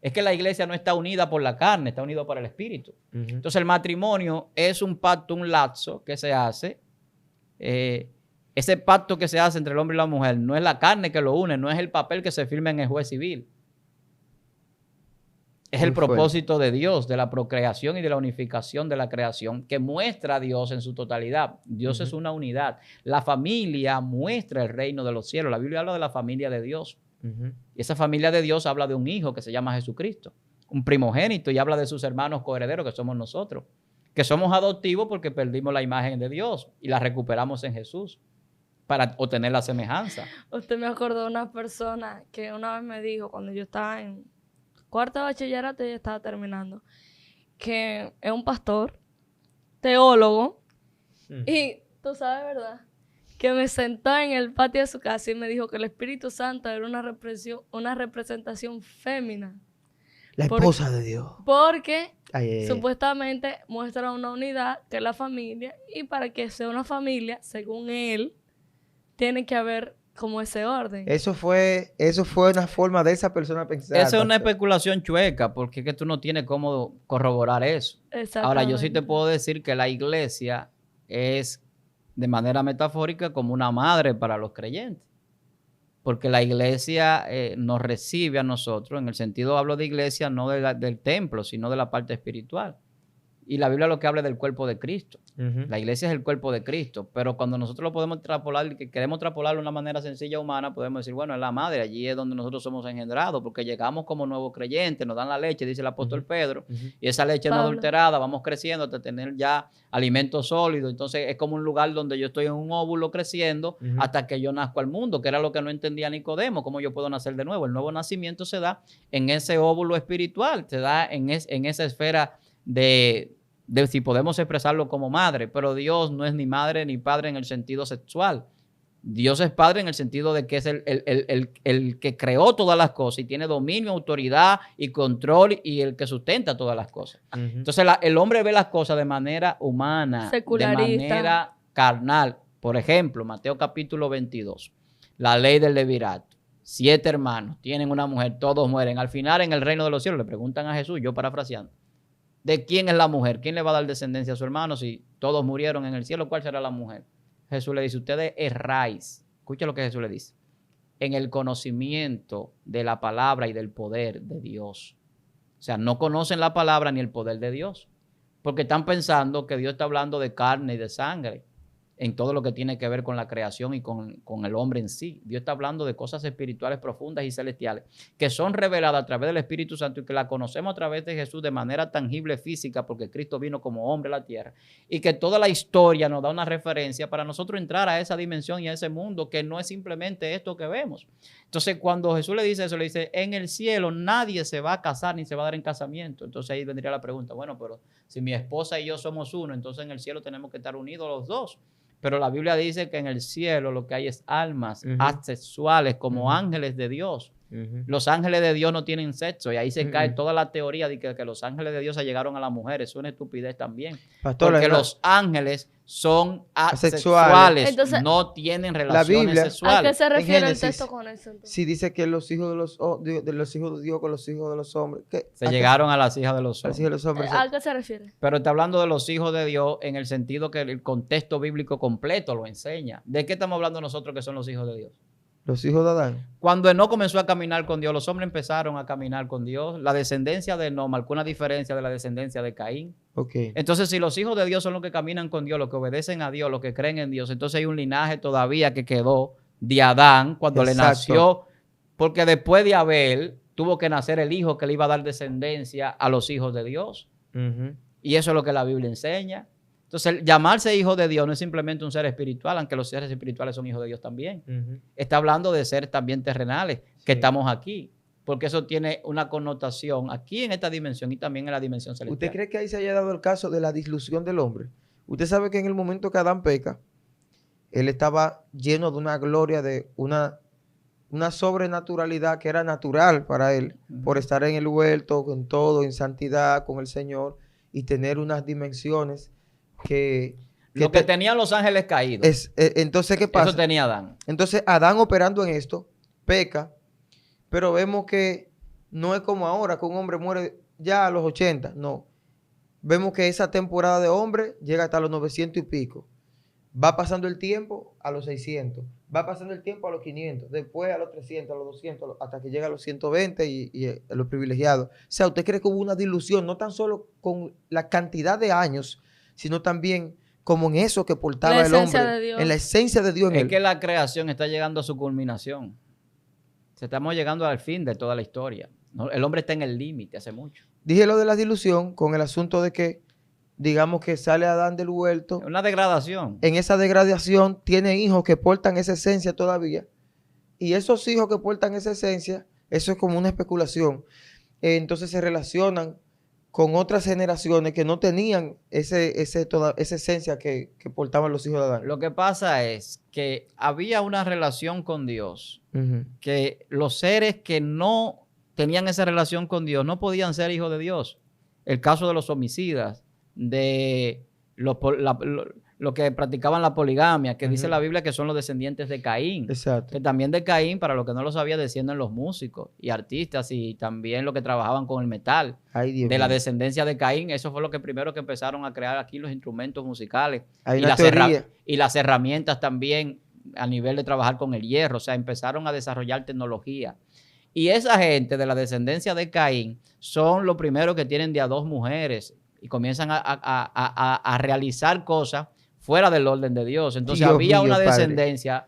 Es que la iglesia no está unida por la carne, está unida por el espíritu. Entonces el matrimonio es un pacto, un lazo que se hace. Ese pacto que se hace entre el hombre y la mujer no es la carne que lo une, no es el papel que se firma en el juez civil. Es el propósito de Dios, de la procreación y de la unificación de la creación, que muestra a Dios en su totalidad. Dios es una unidad. La familia muestra el reino de los cielos. La Biblia habla de la familia de Dios. Y esa familia de Dios habla de un hijo que se llama Jesucristo, un primogénito, y habla de sus hermanos coherederos, que somos nosotros, que somos adoptivos porque perdimos la imagen de Dios y la recuperamos en Jesús para obtener la semejanza.
Usted me acordó de una persona que una vez me dijo, cuando yo estaba en cuarto de bachillerato y estaba terminando, que es un pastor, teólogo, y tú sabes, ¿verdad? que me sentó en el patio de su casa y me dijo que el Espíritu Santo era una representación fémina.
La esposa de Dios.
Porque supuestamente muestra una unidad que es la familia, y para que sea una familia, según él, tiene que haber como ese orden.
Eso fue una forma de esa persona pensar.
Esa es una especulación chueca, porque es que tú no tienes cómo corroborar eso. Ahora, yo sí te puedo decir que la iglesia es, de manera metafórica, como una madre para los creyentes. Porque la iglesia nos recibe a nosotros, en el sentido, hablo de iglesia, no del templo, sino de la parte espiritual. Y la Biblia lo que habla es del cuerpo de Cristo. La iglesia es el cuerpo de Cristo, pero cuando nosotros lo podemos extrapolar, que queremos extrapolarlo de una manera sencilla humana, podemos decir, bueno, es la madre, allí es donde nosotros somos engendrados, porque llegamos como nuevos creyentes, nos dan la leche, dice el apóstol Pedro, y esa leche no adulterada, vamos creciendo hasta tener ya alimento sólido. Entonces es como un lugar donde yo estoy en un óvulo creciendo hasta que yo nazco al mundo, que era lo que no entendía Nicodemo, cómo yo puedo nacer de nuevo. El nuevo nacimiento se da en ese óvulo espiritual, se da en esa esfera de si podemos expresarlo como madre, pero Dios no es ni madre ni padre en el sentido sexual. Dios es padre en el sentido de que es el que creó todas las cosas y tiene dominio, autoridad y control, y el que sustenta todas las cosas. Entonces el hombre ve las cosas de manera humana,
secularista,
de manera carnal. Por ejemplo, Mateo capítulo 22, la ley del levirato. 7 hermanos tienen una mujer, todos mueren. Al final, en el reino de los cielos, le preguntan a Jesús, yo parafraseando, ¿de quién es la mujer? ¿Quién le va a dar descendencia a su hermano? Si todos murieron en el cielo, ¿cuál será la mujer? Jesús le dice, ustedes erráis. Escucha lo que Jesús le dice. En el conocimiento de la palabra y del poder de Dios. O sea, no conocen la palabra ni el poder de Dios, porque están pensando que Dios está hablando de carne y de sangre en todo lo que tiene que ver con la creación y con el hombre en sí. Dios está hablando de cosas espirituales profundas y celestiales que son reveladas a través del Espíritu Santo y que la conocemos a través de Jesús de manera tangible, física, porque Cristo vino como hombre a la tierra, y que toda la historia nos da una referencia para nosotros entrar a esa dimensión y a ese mundo que no es simplemente esto que vemos. Entonces, cuando Jesús le dice eso, le dice, en el cielo nadie se va a casar ni se va a dar en casamiento. Entonces ahí vendría la pregunta, bueno, pero si mi esposa y yo somos uno, entonces en el cielo tenemos que estar unidos los dos. Pero la Biblia dice que en el cielo lo que hay es almas asexuales como ángeles de Dios. Los ángeles de Dios no tienen sexo, y ahí se cae toda la teoría de que los ángeles de Dios se llegaron a las mujeres. Es una estupidez también. Pastor, porque los ángeles son asexuales. Entonces, no tienen relaciones sexuales.
¿A qué se refiere el texto con eso? Entonces?
Si dice que los hijos de los hijos de Dios con los hijos de los hombres.
Se llegaron a las hijas de los
hombres.
¿A qué se refiere?
Pero está hablando de los hijos de Dios en el sentido que el contexto bíblico completo lo enseña. ¿De qué estamos hablando nosotros que son los hijos de Dios?
Los hijos de Adán.
Cuando Enoc comenzó a caminar con Dios, los hombres empezaron a caminar con Dios. La descendencia de Enoc marcó una diferencia de la descendencia de Caín. Entonces, si los hijos de Dios son los que caminan con Dios, los que obedecen a Dios, los que creen en Dios, entonces hay un linaje todavía que quedó de Adán cuando le nació, porque después de Abel tuvo que nacer el hijo que le iba a dar descendencia a los hijos de Dios. Y eso es lo que la Biblia enseña. Entonces, llamarse hijo de Dios no es simplemente un ser espiritual, aunque los seres espirituales son hijos de Dios también. Está hablando de seres también terrenales, que estamos aquí, porque eso tiene una connotación aquí en esta dimensión y también en la dimensión celestial.
¿Usted cree que ahí se haya dado el caso de la dislusión del hombre? Usted sabe que en el momento que Adán peca, él estaba lleno de una gloria, de una sobrenaturalidad que era natural para él, por estar en el huerto, en todo, en santidad, con el Señor, y tener unas dimensiones que
lo que tenían los ángeles caídos.
Entonces, ¿qué pasa?
Eso tenía Adán.
Entonces, Adán operando en esto, peca, pero vemos que no es como ahora, que un hombre muere ya a los 80, no. Vemos que esa temporada de hombre llega hasta los 900 y pico. Va pasando el tiempo a los 600, va pasando el tiempo a los 500, después a los 300, a los 200, hasta que llega a los 120 y a los privilegiados. O sea, ¿usted cree que hubo una dilución, no tan solo con la cantidad de años, sino también como en eso que portaba el hombre, en la esencia de Dios en él?
Es que la creación está llegando a su culminación. Estamos llegando al fin de toda la historia. El hombre está en el límite hace mucho.
Dije lo de la dilución con el asunto de que, digamos que sale Adán del huerto.
Una degradación.
En esa degradación tiene hijos que portan esa esencia todavía. Y esos hijos que portan esa esencia, eso es como una especulación. Entonces se relacionan con otras generaciones que no tenían toda esa esencia que portaban los hijos de Adán.
Lo que pasa es que había una relación con Dios, que los seres que no tenían esa relación con Dios no podían ser hijos de Dios. El caso de los homicidas, de los que practicaban la poligamia, que dice la Biblia que son los descendientes de Caín.
Exacto.
Que también de Caín, para los que no lo sabía, descienden los músicos y artistas y también los que trabajaban con el metal.
Ay, Dios
de la
mío.
descendencia de Caín, eso fue lo que primero que empezaron a crear aquí los instrumentos musicales.
Hay
Y
una teoría.
y las herramientas también a nivel de trabajar con el hierro. O sea, empezaron a desarrollar tecnología. Y esa gente de la descendencia de Caín son los primeros que tienen de a 2 mujeres y comienzan a realizar cosas fuera del orden de Dios. Entonces
Dios
había
mío,
una
padre.
descendencia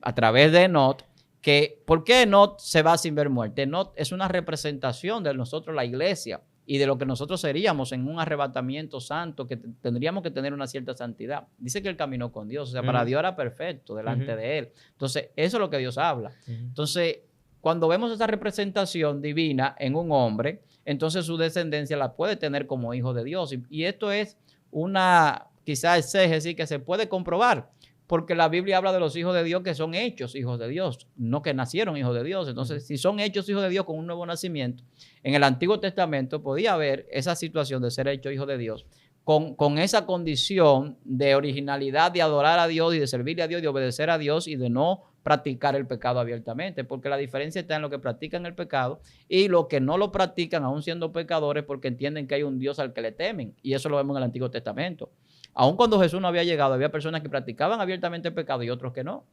a través de Enot que, ¿por qué Enot se va sin ver muerte? Enot es una representación de nosotros, la iglesia, y de lo que nosotros seríamos en un arrebatamiento santo, que tendríamos que tener una cierta santidad. Dice que él caminó con Dios, o sea, para Dios era perfecto delante de él. Entonces, eso es lo que Dios habla. Entonces, cuando vemos esa representación divina en un hombre, entonces su descendencia la puede tener como hijo de Dios. Y esto es una, quizás exégesis que se puede comprobar, porque la Biblia habla de los hijos de Dios que son hechos hijos de Dios, no que nacieron hijos de Dios. Entonces, si son hechos hijos de Dios con un nuevo nacimiento, en el Antiguo Testamento podía haber esa situación de ser hecho hijo de Dios, con esa condición de originalidad, de adorar a Dios y de servirle a Dios, de obedecer a Dios y de no practicar el pecado abiertamente, porque la diferencia está en lo que practican el pecado y lo que no lo practican aún siendo pecadores porque entienden que hay un Dios al que le temen, y eso lo vemos en el Antiguo Testamento. Aun cuando Jesús no había llegado, había personas que practicaban abiertamente el pecado y otros que no,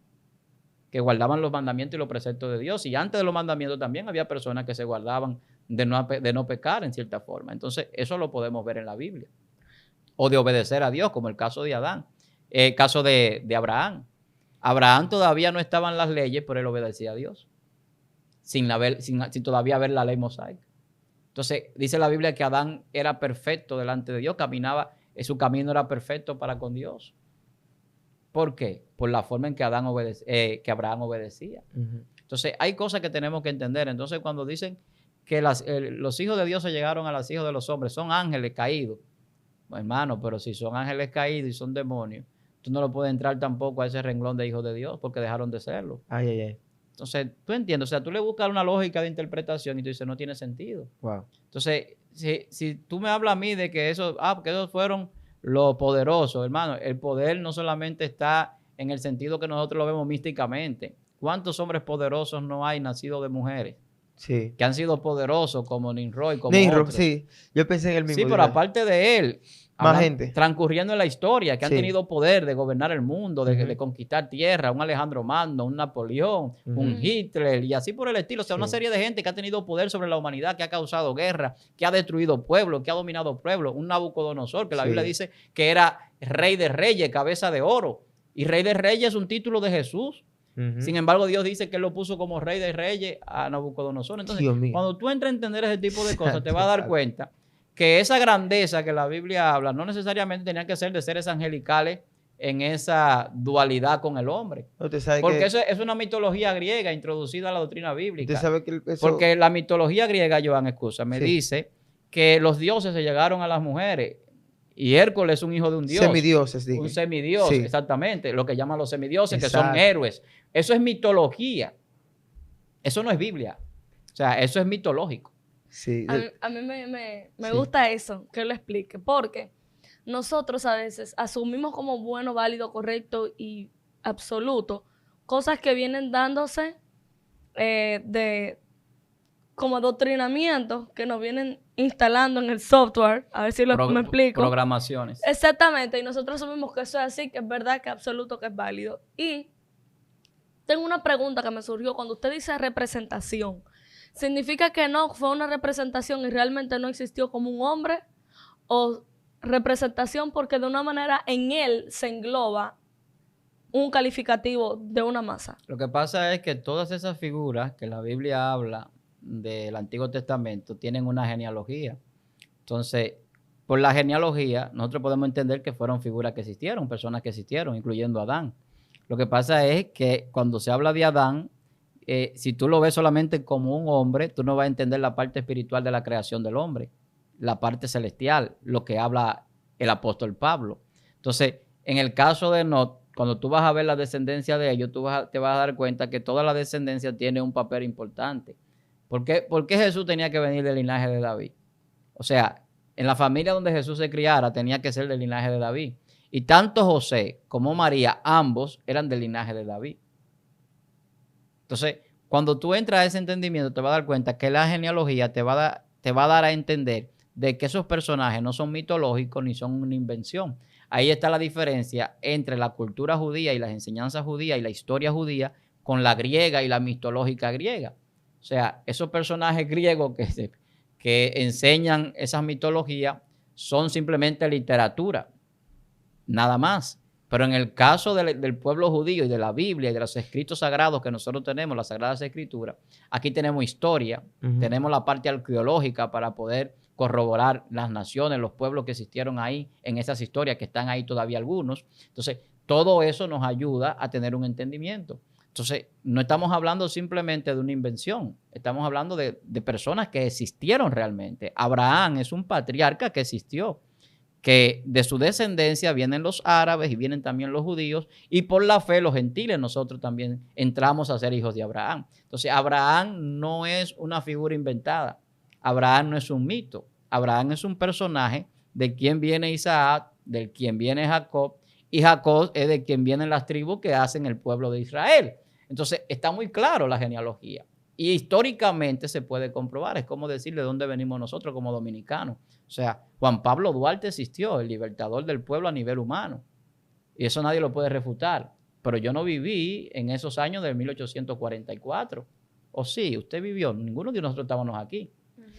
que guardaban los mandamientos y los preceptos de Dios, y antes de los mandamientos también había personas que se guardaban de no pecar en cierta forma. Entonces eso lo podemos ver en la Biblia, o de obedecer a Dios, como el caso de Adán, el caso de Abraham. Abraham todavía no estaban las leyes, pero él obedecía a Dios, sin todavía haber la ley mosaica. Entonces, dice la Biblia que Adán era perfecto delante de Dios, su camino era perfecto para con Dios. ¿Por qué? Por la forma en que Abraham obedecía. Entonces, hay cosas que tenemos que entender. Entonces, cuando dicen que los hijos de Dios se llegaron a los hijos de los hombres, son ángeles caídos. Bueno, hermano, pero si son ángeles caídos y son demonios, tú no lo puedes entrar tampoco a ese renglón de hijos de Dios porque dejaron de serlo. Entonces, tú entiendes, o sea, tú le buscas una lógica de interpretación y tú dices, no tiene sentido.
Wow.
Entonces, si tú me hablas a mí de que porque esos fueron los poderosos, hermano, el poder no solamente está en el sentido que nosotros lo vemos místicamente. ¿Cuántos hombres poderosos no hay nacidos de mujeres?
Sí.
Que han sido poderosos como Nimrod, como
Nimrod,
otros.
sí. Yo pensé en el mismo.
Sí, pero aparte de él,
más gente
transcurriendo en la historia, que han tenido poder de gobernar el mundo, de conquistar tierra, un Alejandro Magno, un Napoleón, un Hitler y así por el estilo. O sea, una serie de gente que ha tenido poder sobre la humanidad, que ha causado guerra, que ha destruido pueblos, que ha dominado pueblos. Un Nabucodonosor, que la Biblia dice que era rey de reyes, cabeza de oro. Y rey de reyes es un título de Jesús. Sin embargo, Dios dice que él lo puso como rey de reyes a Nabucodonosor. Entonces, cuando tú entras a entender ese tipo de cosas, te vas a dar cuenta que esa grandeza que la Biblia habla no necesariamente tenía que ser de seres angelicales en esa dualidad con el hombre. Porque eso es una mitología griega introducida a la doctrina bíblica. Porque la mitología griega, Joan, me dice que los dioses se llegaron a las mujeres y Hércules es un hijo de un dios.
Semidioses, dije.
Un semidios, exactamente. Lo que llaman los semidioses, que son héroes. Eso es mitología. Eso no es Biblia. O sea, eso es mitológico.
Sí.
A mí me gusta eso, que lo explique, porque nosotros a veces asumimos como bueno, válido, correcto y absoluto cosas que vienen dándose como adoctrinamientos que nos vienen instalando en el software, a ver si me explico.
Programaciones.
Exactamente, y nosotros asumimos que eso es así, que es verdad, que es absoluto, que es válido. Y tengo una pregunta que me surgió cuando usted dice representación. ¿Significa que no fue una representación y realmente no existió como un hombre? ¿O representación porque de una manera en él se engloba un calificativo de una masa?
Lo que pasa es que todas esas figuras que la Biblia habla del Antiguo Testamento tienen una genealogía. Entonces, por la genealogía, nosotros podemos entender que fueron figuras que existieron, personas que existieron, incluyendo a Adán. Lo que pasa es que cuando se habla de Adán, si tú lo ves solamente como un hombre, tú no vas a entender la parte espiritual de la creación del hombre. la parte celestial, lo que habla el apóstol Pablo. Entonces, en el caso de Enoc, cuando tú vas a ver la descendencia de ellos, te vas a dar cuenta que toda la descendencia tiene un papel importante. ¿Por qué Jesús tenía que venir del linaje de David? O sea, en la familia donde Jesús se criara tenía que ser del linaje de David. Y tanto José como María, ambos eran del linaje de David. Entonces, cuando tú entras a ese entendimiento, te vas a dar cuenta que la genealogía te va a dar a entender de que esos personajes no son mitológicos ni son una invención. Ahí está la diferencia entre la cultura judía y las enseñanzas judías y la historia judía con la griega y la mitológica griega. O sea, esos personajes griegos que enseñan esas mitologías son simplemente literatura, nada más. Pero en el caso del pueblo judío y de la Biblia y de los escritos sagrados que nosotros tenemos, las Sagradas Escrituras, aquí tenemos historia, tenemos la parte arqueológica para poder corroborar las naciones, los pueblos que existieron ahí, en esas historias que están ahí todavía algunos. Entonces, todo eso nos ayuda a tener un entendimiento. Entonces, no estamos hablando simplemente de una invención, estamos hablando de personas que existieron realmente. Abraham es un patriarca que existió, que de su descendencia vienen los árabes y vienen también los judíos, y por la fe los gentiles nosotros también entramos a ser hijos de Abraham. Entonces, Abraham no es una figura inventada. Abraham no es un mito. Abraham es un personaje de quien viene Isaac, del quien viene Jacob, y Jacob es de quien vienen las tribus que hacen el pueblo de Israel. Entonces, está muy claro la genealogía. Y históricamente se puede comprobar. Es como decir de dónde venimos nosotros como dominicanos. O sea, Juan Pablo Duarte existió, el libertador del pueblo a nivel humano. Y eso nadie lo puede refutar. Pero yo no viví en esos años de 1844. ¿O sí? ¿Usted vivió? Ninguno de nosotros estábamos aquí.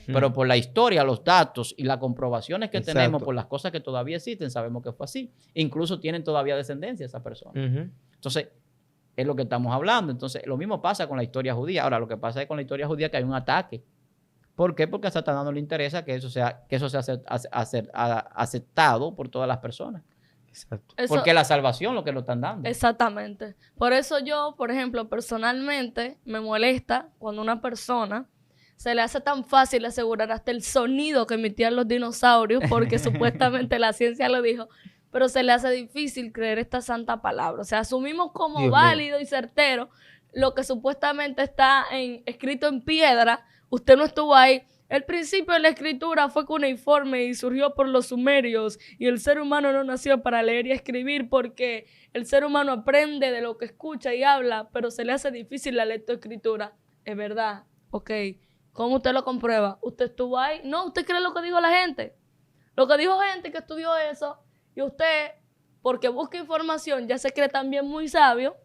Pero por la historia, los datos y las comprobaciones que tenemos por las cosas que todavía existen, sabemos que fue así. Incluso tienen todavía descendencia esas personas. Entonces, es lo que estamos hablando. Entonces, lo mismo pasa con la historia judía. Ahora, lo que pasa es con la historia judía que hay un ataque. ¿Por qué? Porque a Satanás no le interesa que eso sea aceptado por todas las personas.
Exacto.
Porque la salvación lo que nos están dando.
Exactamente. Por eso yo, por ejemplo, personalmente me molesta cuando una persona se le hace tan fácil asegurar hasta el sonido que emitían los dinosaurios porque supuestamente la ciencia lo dijo, pero se le hace difícil creer esta santa palabra. O sea, asumimos como válido y certero lo que supuestamente está escrito en piedra. Usted no estuvo ahí. El principio de la escritura fue cuneiforme y surgió por los sumerios, y el ser humano no nació para leer y escribir porque el ser humano aprende de lo que escucha y habla, pero se le hace difícil la lectoescritura. Es verdad, ok. ¿Cómo usted lo comprueba? ¿Usted estuvo ahí? No, usted cree lo que dijo la gente. Lo que dijo gente que estudió eso, y usted, porque busca información, ya se cree también muy sabio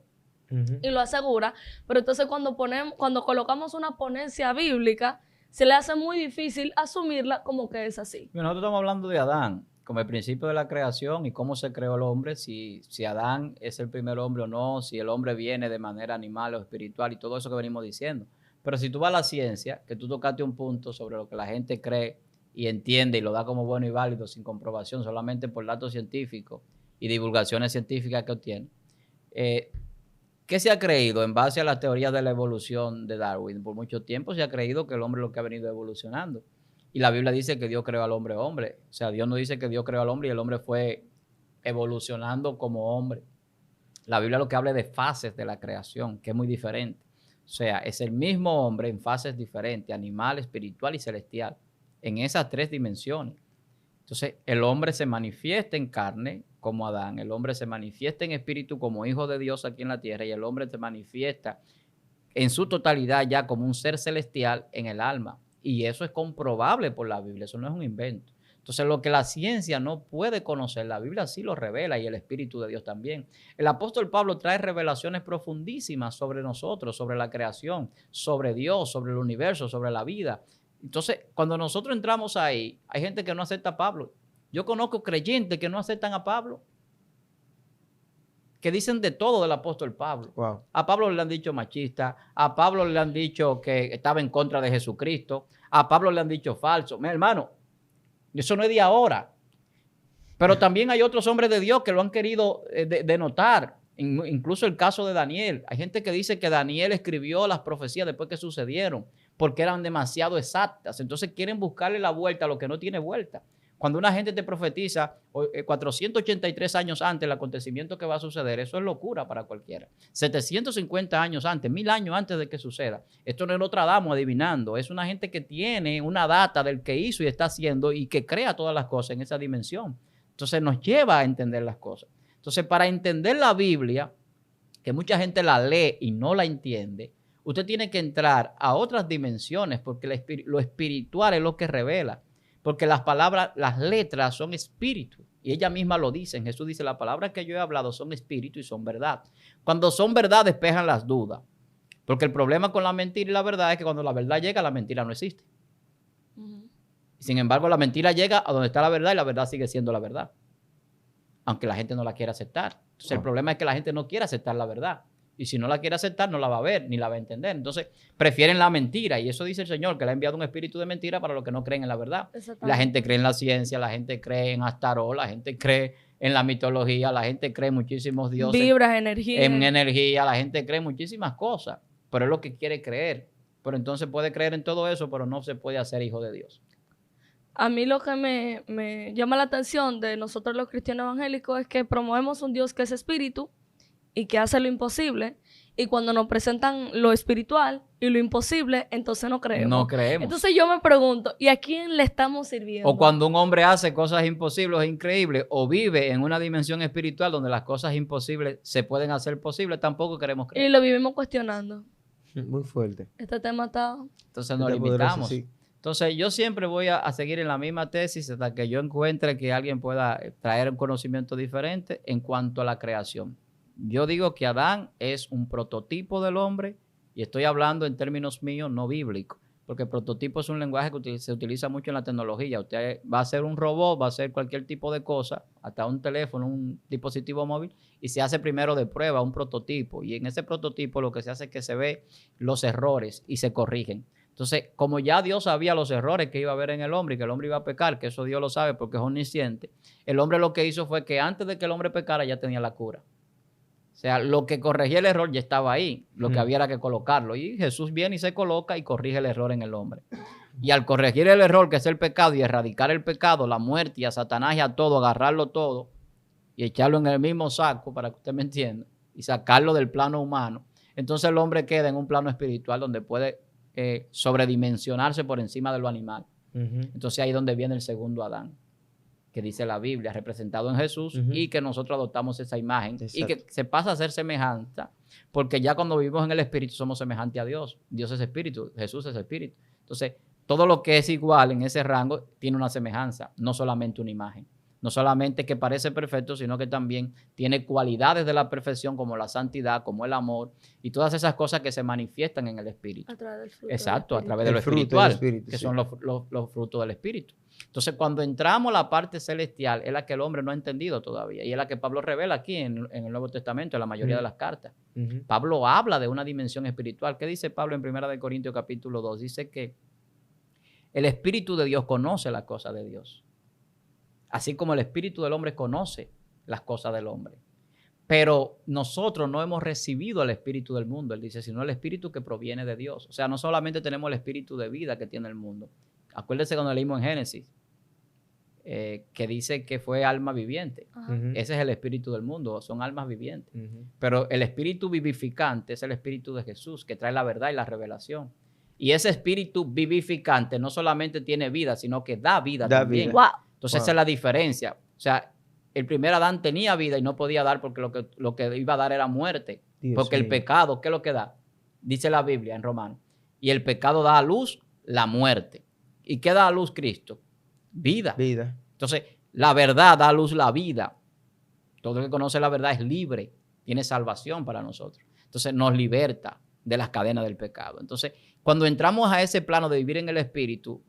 y lo asegura, pero entonces cuando colocamos una ponencia bíblica, se le hace muy difícil asumirla como que es así.
Nosotros estamos hablando de Adán, como el principio de la creación y cómo se creó el hombre, si Adán es el primer hombre o no, si el hombre viene de manera animal o espiritual y todo eso que venimos diciendo. Pero si tú vas a la ciencia, que tú tocaste un punto sobre lo que la gente cree y entiende y lo da como bueno y válido sin comprobación, solamente por datos científicos y divulgaciones científicas que obtiene. ¿Qué se ha creído en base a las teorías de la evolución de Darwin? Por mucho tiempo se ha creído que el hombre es lo que ha venido evolucionando. Y la Biblia dice que Dios creó al hombre hombre. O sea, Dios no dice que Dios creó al hombre y el hombre fue evolucionando como hombre. La Biblia lo que habla es de fases de la creación, que es muy diferente. O sea, es el mismo hombre en fases diferentes, animal, espiritual y celestial, en esas tres dimensiones. Entonces, el hombre se manifiesta en carne como Adán, el hombre se manifiesta en espíritu como hijo de Dios aquí en la tierra y el hombre se manifiesta en su totalidad ya como un ser celestial en el alma. Y eso es comprobable por la Biblia, eso no es un invento. Entonces, lo que la ciencia no puede conocer, la Biblia sí lo revela y el Espíritu de Dios también. El apóstol Pablo trae revelaciones profundísimas sobre nosotros, sobre la creación, sobre Dios, sobre el universo, sobre la vida. Entonces, cuando nosotros entramos ahí, hay gente que no acepta a Pablo. Yo conozco creyentes que no aceptan a Pablo, que dicen de todo del apóstol Pablo.
Wow.
A Pablo le han dicho machista, a Pablo le han dicho que estaba en contra de Jesucristo, a Pablo le han dicho falso. Mi hermano, eso no es de ahora. Pero también hay otros hombres de Dios que lo han querido denotar. Incluso el caso de Daniel. Hay gente que dice que Daniel escribió las profecías después que sucedieron. porque eran demasiado exactas. Entonces quieren buscarle la vuelta a lo que no tiene vuelta. Cuando una gente te profetiza 483 años antes el acontecimiento que va a suceder, eso es locura para cualquiera. 750 años antes, 1000 años antes de que suceda. Esto no es Nostradamus adivinando, es una gente que tiene una data del que hizo y está haciendo y que crea todas las cosas en esa dimensión. Entonces nos lleva a entender las cosas. Entonces, para entender la Biblia, que mucha gente la lee y no la entiende, usted tiene que entrar a otras dimensiones, porque lo espiritual es lo que revela. Porque las palabras, las letras son espíritu. Y ella misma lo dice. Jesús dice, las palabras que yo he hablado son espíritu y son verdad. Cuando son verdad, despejan las dudas. Porque el problema con la mentira y la verdad es que cuando la verdad llega, la mentira no existe. Sin embargo, la mentira llega a donde está la verdad y la verdad sigue siendo la verdad. Aunque la gente no la quiera aceptar. Entonces, el problema es que la gente no quiere aceptar la verdad. Y si no la quiere aceptar, no la va a ver, ni la va a entender. Entonces, prefieren la mentira. Y eso dice el Señor, que le ha enviado un espíritu de mentira para los que no creen en la verdad. La gente cree en la ciencia, la gente cree en Astaró, la gente cree en la mitología, la gente cree en muchísimos dioses.
Vibras, energía.
En energía, la gente cree en muchísimas cosas. Pero es lo que quiere creer. Pero entonces puede creer en todo eso, pero no se puede hacer hijo de Dios.
A mí lo que me llama la atención de nosotros los cristianos evangélicos es que promovemos un Dios que es espíritu y que hace lo imposible, y cuando nos presentan lo espiritual y lo imposible, entonces no creemos.
No creemos.
Entonces yo me pregunto, ¿y a quién le estamos sirviendo?
O cuando un hombre hace cosas imposibles e increíbles, o vive en una dimensión espiritual donde las cosas imposibles se pueden hacer posibles, tampoco queremos creer.
Y lo vivimos cuestionando.
Muy fuerte.
Este tema está...
Entonces nos limitamos. Sí. Entonces yo siempre voy a seguir en la misma tesis hasta que yo encuentre que alguien pueda traer un conocimiento diferente en cuanto a la creación. Yo digo que Adán es un prototipo del hombre, y estoy hablando en términos míos, no bíblicos, porque prototipo es un lenguaje que se utiliza mucho en la tecnología. Usted va a hacer un robot, va a hacer cualquier tipo de cosa, hasta un teléfono, un dispositivo móvil, y se hace primero de prueba un prototipo. Y en ese prototipo lo que se hace es que se ve los errores y se corrigen. Entonces, como ya Dios sabía los errores que iba a haber en el hombre y que el hombre iba a pecar, que eso Dios lo sabe porque es omnisciente, el hombre lo que hizo fue que antes de que el hombre pecara ya tenía la cura. O sea, lo que corregía el error ya estaba ahí. Lo que había era que colocarlo. Y Jesús viene y se coloca y corrige el error en el hombre. Y al corregir el error, que es el pecado, y erradicar el pecado, la muerte, y a Satanás y a todo, agarrarlo todo y echarlo en el mismo saco, para que usted me entienda, y sacarlo del plano humano, entonces el hombre queda en un plano espiritual donde puede sobredimensionarse por encima de lo animal. Entonces ahí es donde viene el segundo Adán, que dice la Biblia, representado en Jesús, y que nosotros adoptamos esa imagen. Exacto. Y que se pasa a ser semejanza, porque ya cuando vivimos en el Espíritu somos semejantes a Dios. Dios es Espíritu, Jesús es Espíritu. Entonces, todo lo que es igual en ese rango tiene una semejanza, no solamente una imagen. No solamente que parece perfecto, sino que también tiene cualidades de la perfección, como la santidad, como el amor, y todas esas cosas que se manifiestan en el Espíritu.
A través del fruto.
Exacto, a través de lo espiritual, que son los frutos del Espíritu. Entonces, cuando entramos a la parte celestial, es la que el hombre no ha entendido todavía, y es la que Pablo revela aquí en el Nuevo Testamento, en la mayoría de las cartas. Pablo habla de una dimensión espiritual. ¿Qué dice Pablo en 1 Corintios capítulo 2? Dice que el Espíritu de Dios conoce las cosas de Dios, así como el espíritu del hombre conoce las cosas del hombre. Pero nosotros no hemos recibido el espíritu del mundo, él dice, sino el espíritu que proviene de Dios. O sea, no solamente tenemos el espíritu de vida que tiene el mundo. Acuérdense cuando leímos en Génesis, que dice que fue alma viviente. Ese es el espíritu del mundo, son almas vivientes. Pero el espíritu vivificante es el espíritu de Jesús, que trae la verdad y la revelación. Y ese espíritu vivificante no solamente tiene vida, sino que da vida también.
Wow.
Entonces esa es la diferencia. O sea, el primer Adán tenía vida y no podía dar porque lo que iba a dar era muerte. Dios porque mío. El pecado, ¿qué es lo que da? Dice la Biblia en Romanos. Y el pecado da a luz la muerte. ¿Y qué da a luz Cristo? Vida.
Vida.
Entonces, la verdad da a luz la vida. Todo el que conoce la verdad es libre. Tiene salvación para nosotros. Entonces, nos liberta de las cadenas del pecado. Entonces, cuando entramos a ese plano de vivir en el Espíritu,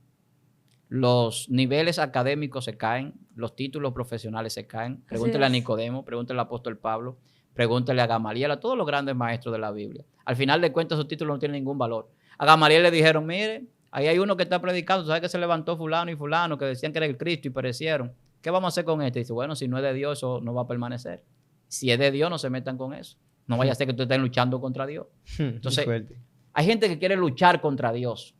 los niveles académicos se caen, los títulos profesionales se caen. Pregúntele a Nicodemo, pregúntele al apóstol Pablo, pregúntele a Gamaliel, a todos los grandes maestros de la Biblia. Al final de cuentas, esos títulos no tienen ningún valor. A Gamaliel le dijeron, mire, ahí hay uno que está predicando, ¿sabes que se levantó fulano y fulano que decían que era el Cristo y perecieron? ¿Qué vamos a hacer con este? Y dice, bueno, si no es de Dios, eso no va a permanecer. Si es de Dios, no se metan con eso. No vaya a ser que ustedes estén luchando contra Dios. Entonces, hay gente que quiere luchar contra Dios.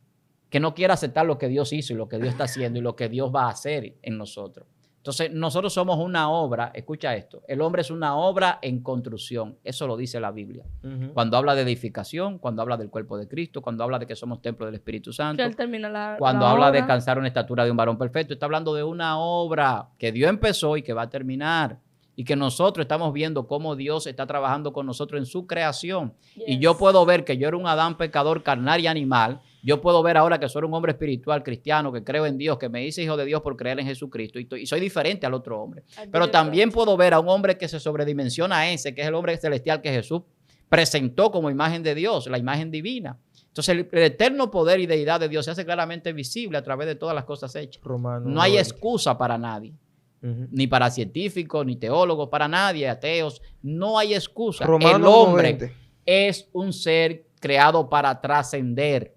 que no quiere aceptar lo que Dios hizo y lo que Dios está haciendo y lo que Dios va a hacer en nosotros. Entonces, nosotros somos una obra, escucha esto, el hombre es una obra en construcción, eso lo dice la Biblia. Cuando habla de edificación, cuando habla del cuerpo de Cristo, cuando habla de que somos templo del Espíritu Santo,
que él termina
cuando
la
habla
obra.
de alcanzar una estatura de un varón perfecto, está hablando de una obra que Dios empezó y que va a terminar. Y que nosotros estamos viendo cómo Dios está trabajando con nosotros en su creación.
Yes.
Y yo puedo ver que yo era un Adán pecador, carnal y animal. Yo puedo ver ahora que soy un hombre espiritual, cristiano, que creo en Dios, que me hice hijo de Dios por creer en Jesucristo. Y soy diferente al otro hombre. Pero también puedo ver a un hombre que se sobredimensiona a ese, que es el hombre celestial que Jesús presentó como imagen de Dios, la imagen divina. Entonces el eterno poder y deidad de Dios se hace claramente visible a través de todas las cosas hechas. No hay excusa para nadie. Ni para científicos, ni teólogos, para nadie, ateos. No hay excusa. El hombre es un ser creado para trascender.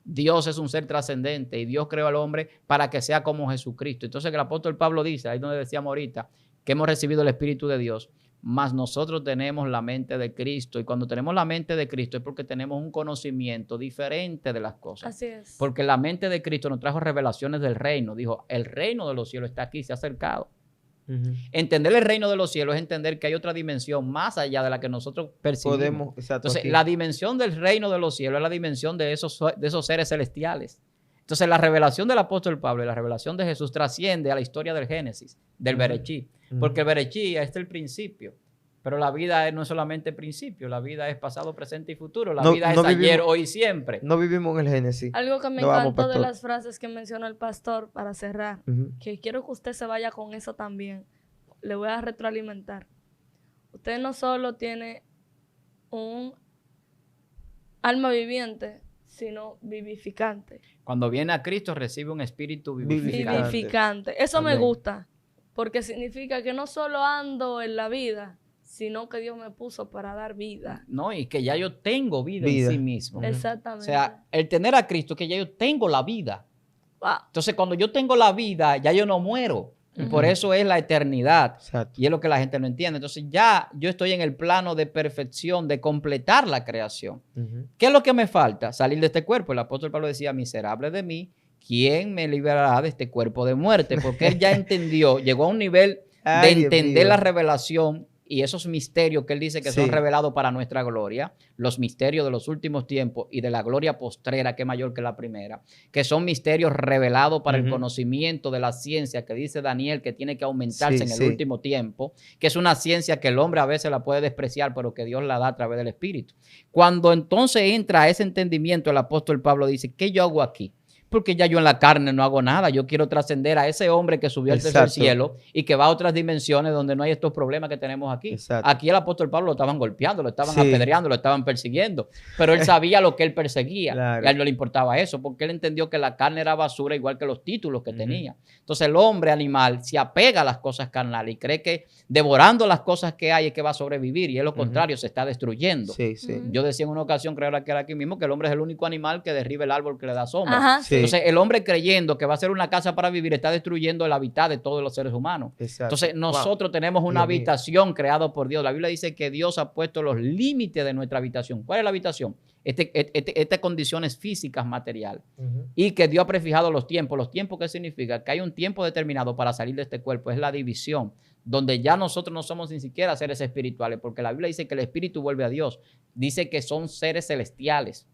Dios es un ser trascendente y Dios creó al hombre para que sea como Jesucristo. Entonces el apóstol Pablo dice, ahí donde decíamos ahorita, que hemos recibido el Espíritu de Dios, mas nosotros tenemos la mente de Cristo. Y cuando tenemos la mente de Cristo es porque tenemos un conocimiento diferente de las cosas.
Así es.
Porque la mente de Cristo nos trajo revelaciones del reino. Dijo, el reino de los cielos está aquí, se ha acercado. Entender el reino de los cielos es entender que hay otra dimensión más allá de la que nosotros percibimos. Entonces, aquí la dimensión del reino de los cielos es la dimensión de esos seres celestiales. Entonces, la revelación del apóstol Pablo y la revelación de Jesús trasciende a la historia del Génesis, del Berechí. Porque el Berechí es el principio. Pero la vida no es solamente principio, la vida es pasado, presente y futuro. La vida es ayer, hoy y siempre.
No vivimos en el Génesis.
Algo que me encantó de las frases que menciona el pastor para cerrar, que quiero que usted se vaya con eso también. Le voy a retroalimentar. Usted no solo tiene un alma viviente, sino vivificante.
Cuando viene a Cristo recibe un espíritu vivificante.
Eso me gusta, porque significa que no solo ando en la vida, sino que Dios me puso para dar vida.
No, y que ya yo tengo vida en sí mismo.
Exactamente.
O sea, el tener a Cristo, que ya yo tengo la vida.
Wow.
Entonces, cuando yo tengo la vida, ya yo no muero. Y por eso es la eternidad.
Exacto.
Y es lo que la gente no entiende. Entonces, ya yo estoy en el plano de perfección, de completar la creación. ¿Qué es lo que me falta? Salir de este cuerpo. El apóstol Pablo decía, miserable de mí, ¿quién me liberará de este cuerpo de muerte? Porque él ya entendió, llegó a un nivel de entender la revelación y esos misterios que él dice que son revelados para nuestra gloria, los misterios de los últimos tiempos y de la gloria postrera que es mayor que la primera, que son misterios revelados para el conocimiento de la ciencia que dice Daniel que tiene que aumentarse en el último tiempo, que es una ciencia que el hombre a veces la puede despreciar, pero que Dios la da a través del Espíritu. Cuando entonces entra a ese entendimiento, el apóstol Pablo dice, ¿qué yo hago aquí? Porque ya yo en la carne no hago nada. Yo quiero trascender a ese hombre que subió al tercer cielo y que va a otras dimensiones donde no hay estos problemas que tenemos aquí. Aquí el apóstol Pablo lo estaban golpeando, lo estaban apedreando, lo estaban persiguiendo. Pero él sabía lo que él perseguía. Y a él no le importaba eso porque él entendió que la carne era basura igual que los títulos que tenía. Entonces el hombre animal se apega a las cosas carnales y cree que devorando las cosas que hay es que va a sobrevivir. Y es lo contrario, se está destruyendo. Yo decía en una ocasión, creo que era aquí mismo, que el hombre es el único animal que derriba el árbol que le da sombra. Entonces, el hombre creyendo que va a ser una casa para vivir está destruyendo el hábitat de todos los seres humanos. Entonces, nosotros tenemos una habitación creada por Dios. La Biblia dice que Dios ha puesto los límites de nuestra habitación. ¿Cuál es la habitación? Estas condiciones físicas, material. Y que Dios ha prefijado los tiempos. ¿Los tiempos qué significa? Que hay un tiempo determinado para salir de este cuerpo. Es la división, donde ya nosotros no somos ni siquiera seres espirituales, porque la Biblia dice que el espíritu vuelve a Dios. Dice que son seres celestiales.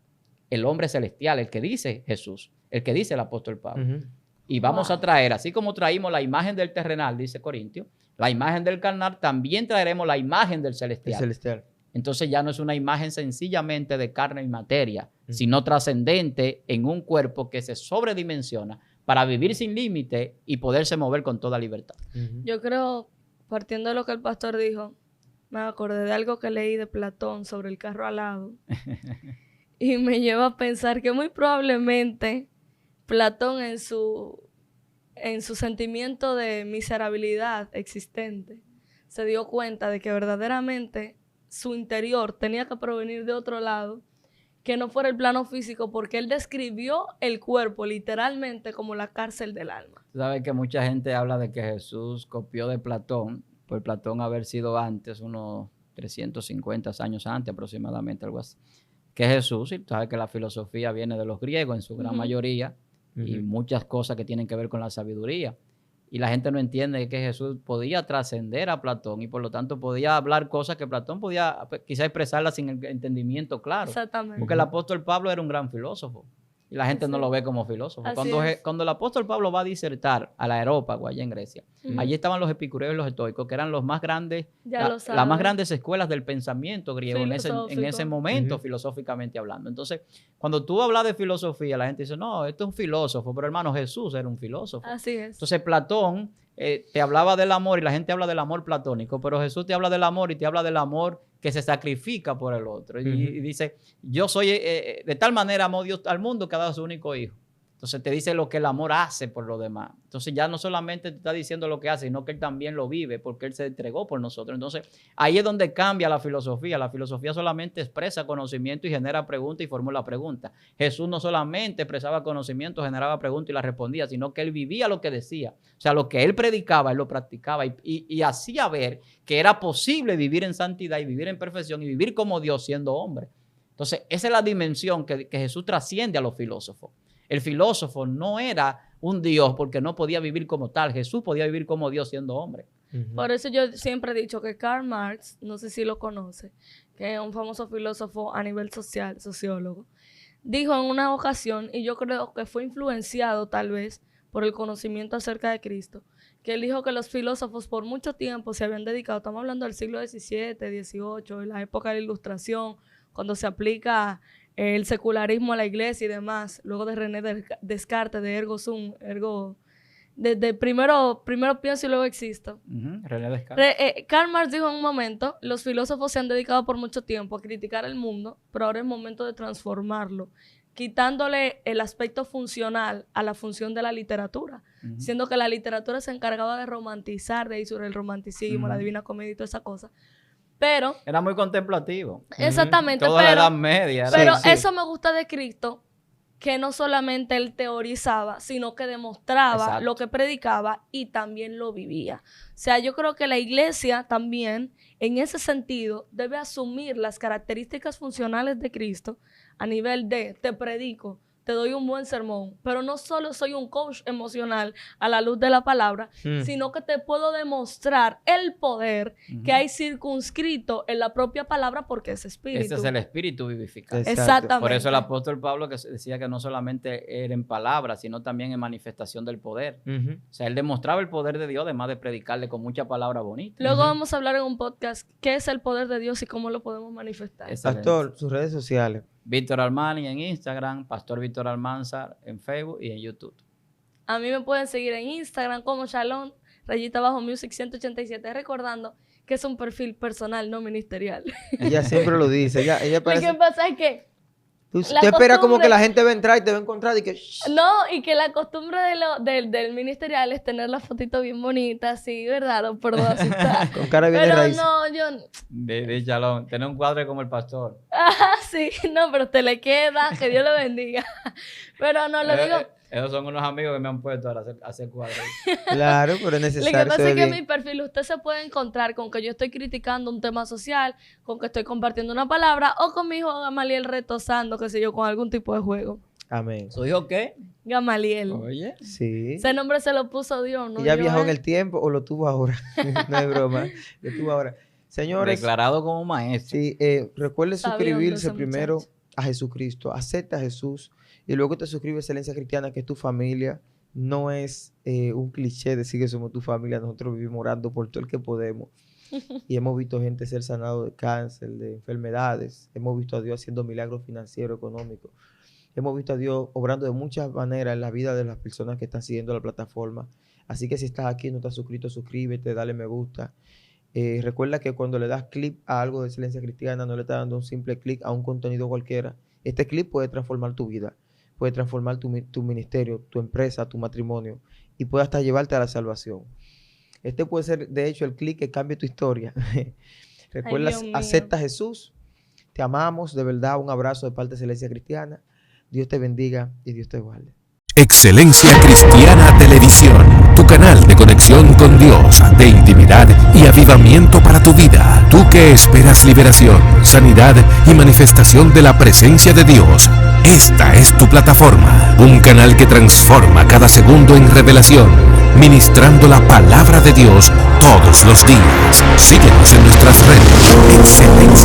El hombre celestial, el que dice Jesús, el que dice el apóstol Pablo. Y vamos a traer, así como traímos la imagen del terrenal, dice Corintio, la imagen del carnal, también traeremos la imagen del celestial. Entonces ya no es una imagen sencillamente de carne y materia, sino trascendente en un cuerpo que se sobredimensiona para vivir sin límite y poderse mover con toda libertad.
Yo creo, partiendo de lo que el pastor dijo, me acordé de algo que leí de Platón sobre el carro alado. Y me lleva a pensar que muy probablemente Platón en su sentimiento de miserabilidad existente se dio cuenta de que verdaderamente su interior tenía que provenir de otro lado que no fuera el plano físico, porque él describió el cuerpo literalmente como la cárcel del alma.
Sabes que mucha gente habla de que Jesús copió de Platón, por Platón haber sido antes, unos 350 años antes aproximadamente, algo así. que es Jesús, y tú sabes que la filosofía viene de los griegos en su gran mayoría, y muchas cosas que tienen que ver con la sabiduría. Y la gente no entiende que Jesús podía trascender a Platón y por lo tanto podía hablar cosas que Platón podía quizá expresarlas sin el entendimiento claro.
Exactamente.
Porque el apóstol Pablo era un gran filósofo y la gente no lo ve como filósofo. Cuando el apóstol Pablo va a disertar al Areópago allá en Grecia, allí estaban los epicureos y los estoicos, que eran los más grandes, las más grandes escuelas del pensamiento griego en ese momento, filosóficamente hablando. Entonces, cuando tú hablas de filosofía, la gente dice, no, esto es un filósofo, pero hermano, Jesús era un filósofo.
Así es.
Entonces, Platón te hablaba del amor y la gente habla del amor platónico, pero Jesús te habla del amor y te habla del amor que se sacrifica por el otro. Y dice, yo soy, de tal manera amó Dios al mundo que ha dado a su único hijo. Entonces te dice lo que el amor hace por los demás. Entonces ya no solamente te está diciendo lo que hace, sino que él también lo vive porque él se entregó por nosotros. Entonces ahí es donde cambia la filosofía. La filosofía solamente expresa conocimiento y genera preguntas y formula preguntas. Jesús no solamente expresaba conocimiento, generaba preguntas y las respondía, sino que él vivía lo que decía. O sea, lo que él predicaba, él lo practicaba y hacía ver que era posible vivir en santidad y vivir en perfección y vivir como Dios siendo hombre. Entonces esa es la dimensión que Jesús trasciende a los filósofos. El filósofo no era un Dios porque no podía vivir como tal. Jesús podía vivir como Dios siendo hombre.
Por eso yo siempre he dicho que Karl Marx, no sé si lo conoce, que es un famoso filósofo a nivel social, sociólogo, dijo en una ocasión, y yo creo que fue influenciado tal vez por el conocimiento acerca de Cristo, que él dijo que los filósofos por mucho tiempo se habían dedicado, estamos hablando del siglo XVII, XVIII, en la época de la Ilustración, cuando se aplica el secularismo a la iglesia y demás, luego de René Descartes, de ergo sum, primero pienso y luego existo.
René Descartes.
Karl Marx dijo en un momento, los filósofos se han dedicado por mucho tiempo a criticar el mundo, pero ahora es momento de transformarlo, quitándole el aspecto funcional a la función de la literatura, siendo que la literatura se encargaba de romantizar, de ir sobre el romanticismo, la Divina Comedia y toda esa cosa. Pero
era muy contemplativo.
Exactamente.
Toda la Edad Media.
Pero eso me gusta de Cristo, que no solamente él teorizaba, sino que demostraba lo que predicaba y también lo vivía. O sea, yo creo que la iglesia también, en ese sentido, debe asumir las características funcionales de Cristo a nivel de te predico, te doy un buen sermón, pero no solo soy un coach emocional a la luz de la palabra, sino que te puedo demostrar el poder que hay circunscrito en la propia palabra porque es espíritu.
Ese es el espíritu vivificante.
Exactamente.
Por eso el apóstol Pablo que decía que no solamente era en palabras, sino también en manifestación del poder. O sea, él demostraba el poder de Dios, además de predicarle con mucha palabra bonita.
Luego vamos a hablar en un podcast qué es el poder de Dios y cómo lo podemos manifestar.
Pastor, sus redes sociales.
Víctor Armani en Instagram, Pastor Víctor Almanzar en Facebook y en YouTube.
A mí me pueden seguir en Instagram como Shalom, _music 187, recordando que es un perfil personal, no ministerial.
Ella siempre lo dice. Ella parece...
Lo que pasa es que
Tú esperas como que la gente va a entrar y te va a encontrar y que...
No, y que la costumbre del ministerial es tener la fotito bien bonita, así, ¿verdad? No, perdón, así está.
Con cara bien de raíz.
Pero no, yo...
De Shalom, tener un cuadro como el pastor.
Sí, no, pero te le queda, que Dios lo bendiga. Pero no, lo digo...
Esos son unos amigos que me han puesto a hacer cuadros.
Claro, pero es necesario.
Lo que pasa es que en mi perfil usted se puede encontrar con que yo estoy criticando un tema social, con que estoy compartiendo una palabra, o con mi hijo Gamaliel retosando, qué sé yo, con algún tipo de juego.
Amén.
¿Su hijo qué?
Gamaliel.
Oye.
Sí.
Ese nombre se lo puso Dios, ¿no?
¿Y ya viajó en el tiempo o lo tuvo ahora? No es broma. Lo tuvo ahora. Señores.
Declarado como maestro.
Sí, recuerde suscribirse primero a Jesucristo. Acepta a Jesús. Y luego te suscribes a Excelencia Cristiana, que es tu familia. No es un cliché decir que somos tu familia. Nosotros vivimos orando por todo el que podemos. Y hemos visto gente ser sanado de cáncer, de enfermedades. Hemos visto a Dios haciendo milagros financieros, económicos. Hemos visto a Dios obrando de muchas maneras en la vida de las personas que están siguiendo la plataforma. Así que si estás aquí y no estás suscrito, suscríbete, dale me gusta. Recuerda que cuando le das clic a algo de Excelencia Cristiana, no le estás dando un simple clic a un contenido cualquiera. Este clic puede transformar tu vida. Puede transformar tu ministerio, tu empresa, tu matrimonio y puede hasta llevarte a la salvación. Este puede ser, de hecho, el clic que cambie tu historia. Recuerda, acepta a Jesús. Te amamos, de verdad, un abrazo de parte de Excelencia Cristiana. Dios te bendiga y Dios te guarde.
Excelencia Cristiana Televisión, tu canal de conexión con Dios, de intimidad y avivamiento para tu vida. Tú que esperas liberación, sanidad y manifestación de la presencia de Dios, esta es tu plataforma. Un canal que transforma cada segundo en revelación, ministrando la palabra de Dios todos los días. Síguenos en nuestras redes. Excelente.